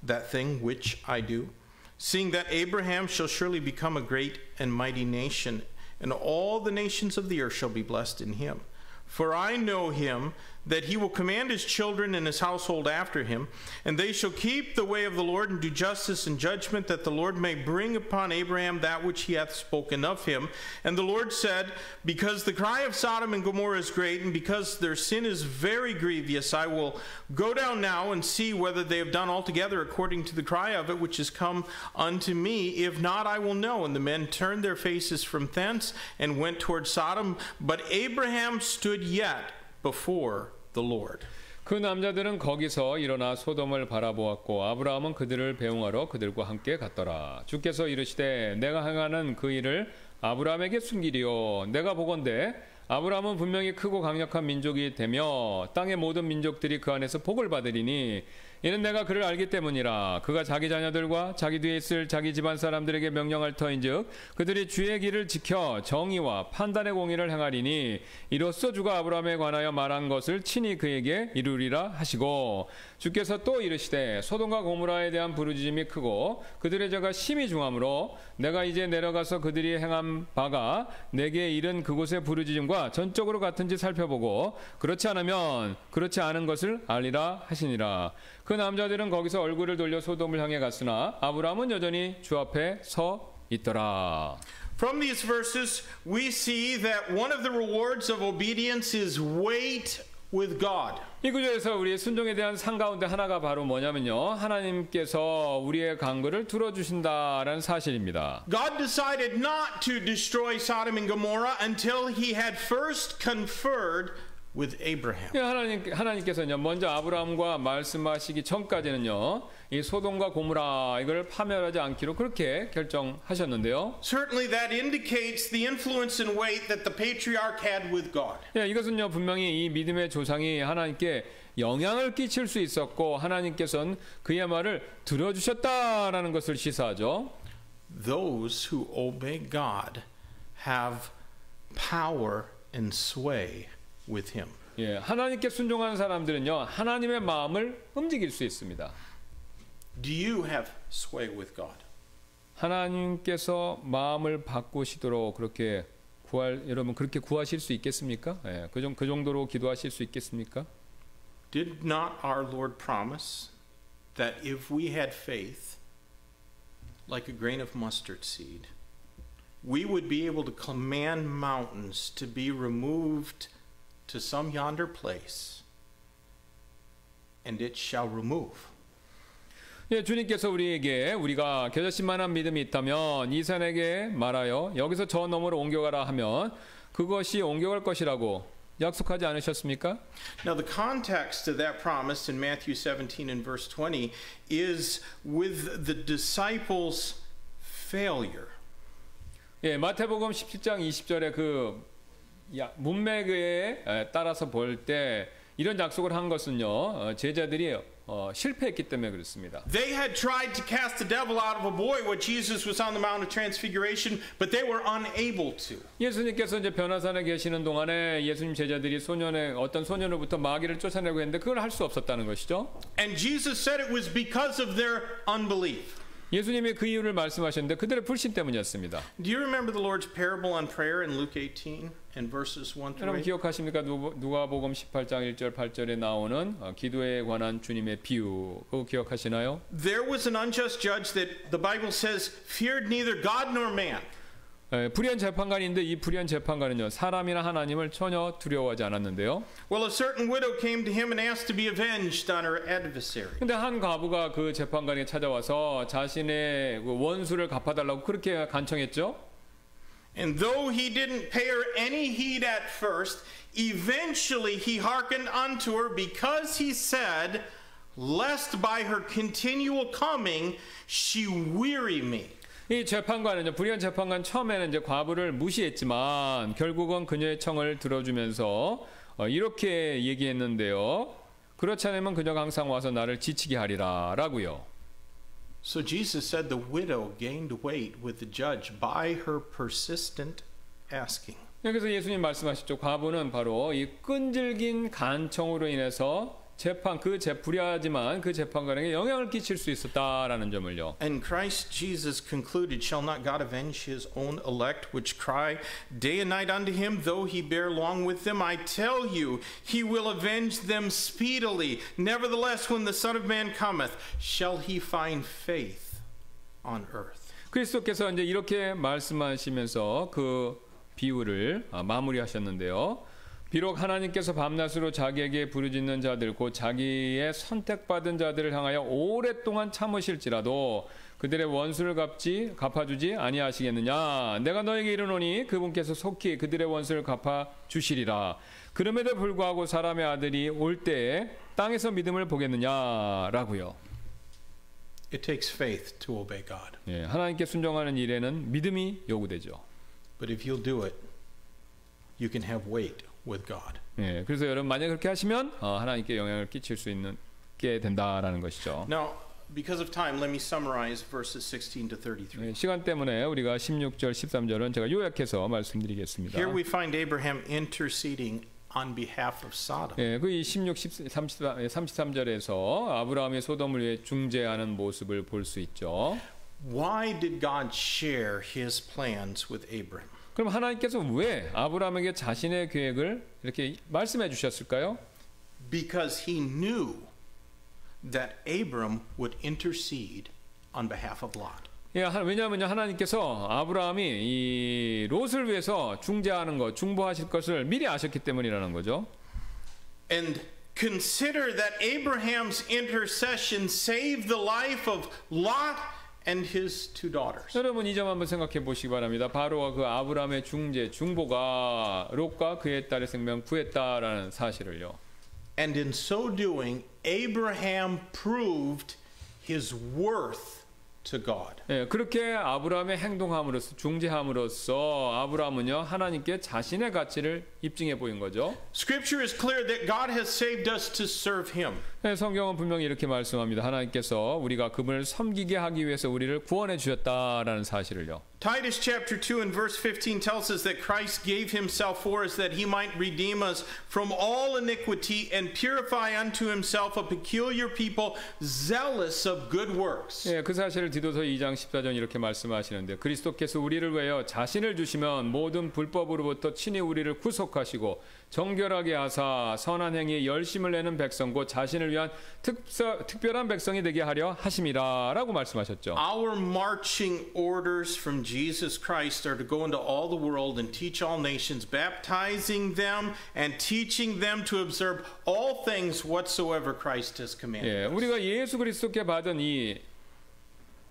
that thing which I do? Seeing that Abraham shall surely become a great and mighty nation, and all the nations of the earth shall be blessed in him. For I know him, that he will command his children and his household after him, and they shall keep the way of the Lord and do justice and judgment, that the Lord may bring upon Abraham that which he hath spoken of him. And the Lord said, Because the cry of Sodom and Gomorrah is great, and because their sin is very grievous, I will go down now and see whether they have done altogether according to the cry of it which is come unto me. If not, I will know. And the men turned their faces from thence and went toward Sodom, but Abraham stood yet before the Lord. 그 남자들은 거기서 일어나 소돔을 바라보았고 아브라함은 그들을 배웅하러 그들과 함께 갔더라. 주께서 이르시되 내가 행하는 그 일을 아브라함에게 숨기리요. 내가 보건대 아브라함은 분명히 크고 강력한 민족이 되며 땅의 모든 민족들이 그 안에서 복을 받으리니 이는 내가 그를 알기 때문이라. 그가 자기 자녀들과 자기 뒤에 있을 자기 집안 사람들에게 명령할 터인즉 그들이 주의 길을 지켜 정의와 판단의 공의를 행하리니 이로써 주가 아브라함에 관하여 말한 것을 친히 그에게 이루리라 하시고 주께서 또 이르시되 소돔과 고모라에 대한 부르짖음이 크고 그들의 죄가 심히 중하므로 내가 이제 내려가서 그들이 행한 바가 내게 이른 그곳의 부르짖음과 전적으로 같은지 살펴보고 그렇지 않으면 그렇지 않은 것을 알리라 하시니라. 그 남자들은 거기서 얼굴을 돌려 소돔을 향해 갔으나 아브라함은 여전히 주 앞에 서 있더라. From these verses, we see that one of the rewards of obedience is wait with God. 이 구절에서 우리의 순종에 대한 상 가운데 하나가 바로 뭐냐면요, 하나님께서 우리의 간구를 들어주신다라는 사실입니다. God decided not to destroy Sodom and Gomorrah until he had first conferred with Abraham. 하나님께서는요, 먼저 아브라함과 말씀하시기 전까지는요, 이 소돔과 고모라 이걸 파멸하지 않기로 그렇게 결정하셨는데요. Certainly that indicates the influence and weight that the patriarch had with God. 예, 이것은요 분명히 이 믿음의 조상이 하나님께 영향을 끼칠 수 있었고 하나님께서는 그의 말을 들어주셨다라는 것을 시사하죠. Those who obey God have power and sway with him. 예, 하나님께 순종하는 사람들은요 하나님의 마음을 움직일 수 있습니다. Do you have sway with God? 하나님께서 마음을 바꾸시도록 그렇게 여러분 그렇게 구하실 수 있겠습니까? 예, 그 정도로 기도하실 수 있겠습니까? Did not our Lord promise that if we had faith like a grain of mustard seed, we would be able to command mountains to be removed to some yonder place, and it shall remove. 예, 주님께서 우리에게 우리가 겨자씨만한 믿음이 있다면 이 산에게 말하여 여기서 저 너머로 옮겨가라 하면 그것이 옮겨갈 것이라고 약속하지 않으셨습니까? Now the context of that promise in Matthew 17 and verse 20 is with the disciples' failure. 예, 마태복음 17장 20절에 그 문맥에 따라서 볼 때 이런 약속을 한 것은요 제자들이 실패했기 때문에 그렇습니다. They had tried to cast the devil out of a boy when Jesus was on the Mount of Transfiguration, but they were unable to. 예수님께서 이제 변화산에 계시는 동안에 예수님 제자들이 어떤 소년으로부터 마귀를 쫓아내고 했는데 그걸 할 수 없었다는 것이죠. And Jesus said it was because of their unbelief. 예수님이 그 이유를 말씀하셨는데 그들의 불신 때문이었습니다. Do you remember the Lord's parable on prayer in Luke 18 and verses 1 through 여러분 8? 기억하십니까? 누가복음 18장 1절 8절에 나오는 기도에 관한 주님의 비유. 그거 기억하시나요? There was an unjust judge that the Bible says feared neither God nor man. 불의한 재판관인데 이 불의한 재판관은요 사람이나 하나님을 전혀 두려워하지 않았는데요. Well, a certain widow came to him and asked to be avenged on her adversary. 근데 한 과부가 그 재판관에게 찾아와서 자신의 그 원수를 갚아달라고 그렇게 간청했죠. And though he didn't pay her any heed at first, eventually he hearkened unto her because he said, lest by her continual coming she weary me. 이 재판관은요, 불의한 재판관 처음에는 이제 과부를 무시했지만 결국은 그녀의 청을 들어주면서 이렇게 얘기했는데요. 그렇지 않으면 그녀가 항상 와서 나를 지치게 하리라라고요. So Jesus said the widow gained weight with the judge by her persistent asking. 그래서 예수님 말씀하셨죠. 과부는 바로 이 끈질긴 간청으로 인해서 불의하지만 그 재판관에게 영향을 끼칠 수 있었다라는 점을요. And Christ Jesus concluded, shall not God avenge his own elect, which cry day and night unto him, though he bear long with them? I tell you, he will avenge them speedily. Nevertheless, when the Son of Man cometh, shall he find faith on earth? 그리스도께서 이제 이렇게 말씀하시면서 그 비유를 마무리하셨는데요. 비록 하나님께서 밤낮으로 자기에게 부르짖는 자들 곧 자기의 선택받은 자들을 향하여 오랫동안 참으실지라도 그들의 원수를 갚아주지 아니하시겠느냐. 내가 너에게 이르노니 그분께서 속히 그들의 원수를 갚아주시리라. 그럼에도 불구하고 사람의 아들이 올 때에 땅에서 믿음을 보겠느냐라고요. It takes faith to obey God. 예, 하나님께 순종하는 일에는 믿음이 요구되죠. But if you'll do it, you can have weight with God. 예, 그래서 여러분 만약 그렇게 하시면 하나님께 영향을 끼칠 수 있게 된다라는 것이죠. Now, because of time, let me summarize verses 16 to 33. 예, 시간 때문에 우리가 16절, 13절은 제가 요약해서 말씀드리겠습니다. Here we find Abraham interceding on behalf of Sodom. 예, 그 16, 33절에서 아브라함이 소돔을 위해 중재하는 모습을 볼 수 있죠. Why did God share his plans with Abraham? 그럼 하나님께서 왜 아브라함에게 자신의 계획을 이렇게 말씀해 주셨을까요? Because he knew that Abram would intercede on behalf of Lot. 예, 왜냐하면 하나님께서 아브라함이 이 롯을 위해서 중재하는 것, 중보하실 것을 미리 아셨기 때문이라는 거죠. And consider that Abraham's intercession saved the life of Lot and his two daughters. 여러분 이 점 한번 생각해 보시기 바랍니다. 바로 그 아브라함의 중보가 롯과 그의 딸의 생명 구했다라는 사실을요. And in so doing, Abraham proved his worth to God. 예, 그렇게 아브라함의 행동함으로써 중재함으로써 아브라함은요 하나님께 자신의 가치를 입증해 보인 거죠. Scripture is clear that God has saved us to serve him. 예, 성경은 분명히 이렇게 말씀합니다. 하나님께서 우리가 그분을 섬기게 하기 위해서 우리를 구원해 주셨다라는 사실을요. Titus chapter 2 and verse 15 tells us that Christ gave himself for us that he might redeem us from all iniquity and purify unto himself a peculiar people zealous of good works. 예, 그 사실을 디도서 2장 14절 이렇게 말씀하시는데 그리스도께서 우리를 위하여 자신을 주시면 모든 불법으로부터 친히 우리를 구속하시고 정결하게 하사 선한 행위에 열심을 내는 백성 곧 자신을 위한 특별한 백성이 되게 하려 하심이라라고 말씀하셨죠. Our marching orders from Jesus Christ are to go into all the world and teach all nations, baptizing them and teaching them to observe all things whatsoever Christ has commanded. 예, 우리가 예수 그리스도께 받은 이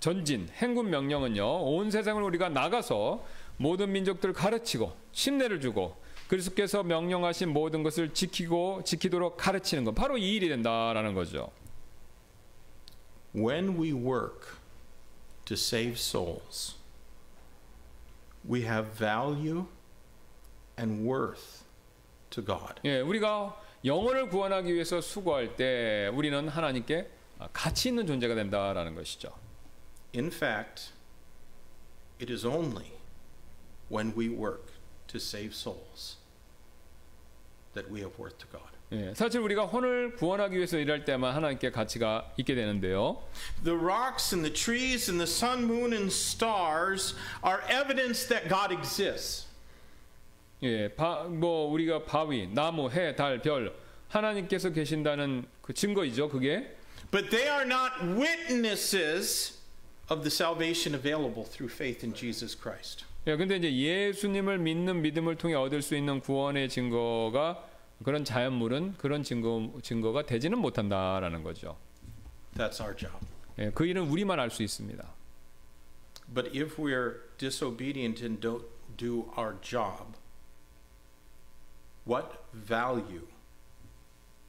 전진 행군 명령은요 온 세상을 우리가 나가서 모든 민족들을 가르치고 신뢰를 주고 그리스도께서 명령하신 모든 것을 지키도록 가르치는 것 바로 이 일이 된다라는 거죠. When we work to save souls, we have value and worth to God. 예, 우리가 영혼을 구원하기 위해서 수고할 때 우리는 하나님께 가치 있는 존재가 된다라는 것이죠. In fact, it is only when we work to save souls that we have worth to God. 예, 사실 우리가 혼을 구원하기 위해서 일할 때만 하나님께 가치가 있게 되는데요. The rocks and the trees and the sun, moon and stars are evidence that God exists. 예, 우리가 바위, 나무, 해, 달, 별 하나님께서 계신다는 그 증거이죠. 그게. But they are not witnesses of the salvation available through faith in Jesus Christ. 예, 근데 이제 예수님을 믿는 믿음을 통해 얻을 수 있는 구원의 증거가 그런 자연물은 그런 증거가 되지는 못한다라는 거죠. That's our job. 예, 그 일은 우리만 알 수 있습니다. But if we're disobedient and don't do our job, what value,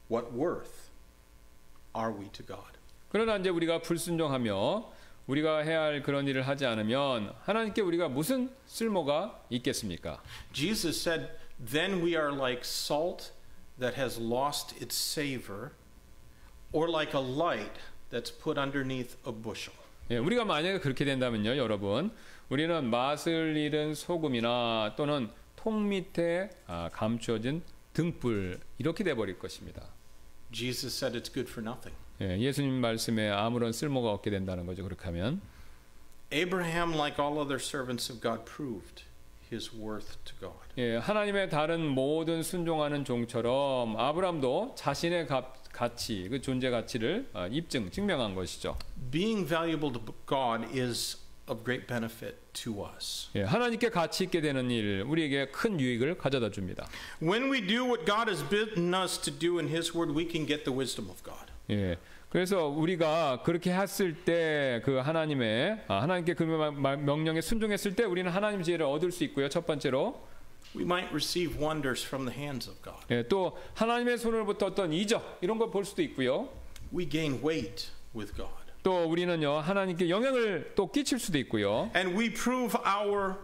what worth are we to God? 그러나 이제 우리가 불순종하며 우리가 해야 할 그런 일을 하지 않으면 하나님께 우리가 무슨 쓸모가 있겠습니까? Jesus said, then we are like salt that has lost its savor, or like a light that's put underneath a bushel. 예, 우리가 만약에 그렇게 된다면요, 여러분, 우리는 맛을 잃은 소금이나 또는 통 밑에 감추어진 등불 이렇게 돼 버릴 것입니다. Jesus said it's good for nothing. 예, 예수님 말씀에 아무런 쓸모가 없게 된다는 거죠. 그렇게 하면 Abraham, like all other servants of God, proved his worth to God. 예, 하나님의 다른 모든 순종하는 종처럼 아브라함도 자신의 가치, 그 존재 가치를 증명한 것이죠. Being valuable to God is of great benefit to us. 예, 하나님께 가치 있게 되는 일, 우리에게 큰 유익을 가져다 줍니다. When we do what God has bidden us to do in His Word, we can get the wisdom of God. 예, 그래서 우리가 그렇게 했을 때 그 하나님께 그 명령에 순종했을 때 우리는 하나님 지혜를 얻을 수 있고요. 첫 번째로 We might receive wonders from the hands of God. 예, 또 하나님의 손으로부터 어떤 이적 이런 걸 볼 수도 있고요. We gain weight with God. 또 우리는요 하나님께 영향을 또 끼칠 수도 있고요. And we prove our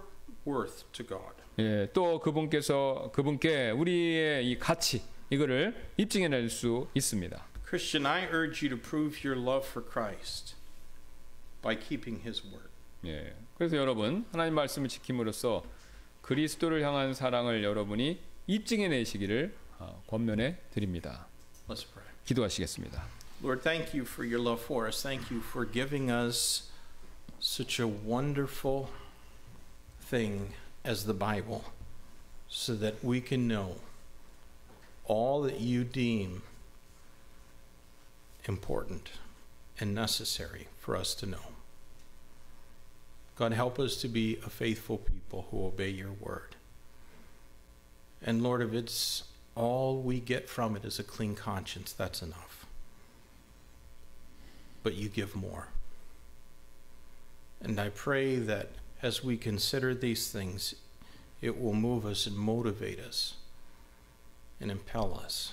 worth to God. 예, 또 그분께 우리의 이 가치 이거를 입증해낼 수 있습니다. Christian, I urge you to prove your love for Christ by keeping His word. 예, 그래서 여러분 하나님 말씀을 지킴으로써 그리스도를 향한 사랑을 여러분이 입증해내시기를 권면해 드립니다. Let's pray. 기도하시겠습니다. Lord, thank you for your love for us. Thank you for giving us such a wonderful thing as the Bible so that we can know all that you deem important and necessary for us to know. God, help us to be a faithful people who obey your word. And Lord, if it's all we get from it is a clean conscience, that's enough. But you give more. And I pray that as we consider these things, it will move us and motivate us and impel us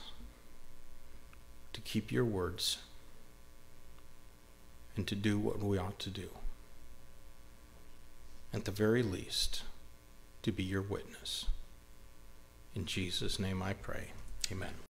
to keep your words and to do what we ought to do. At the very least, to be your witness. In Jesus' name I pray. Amen.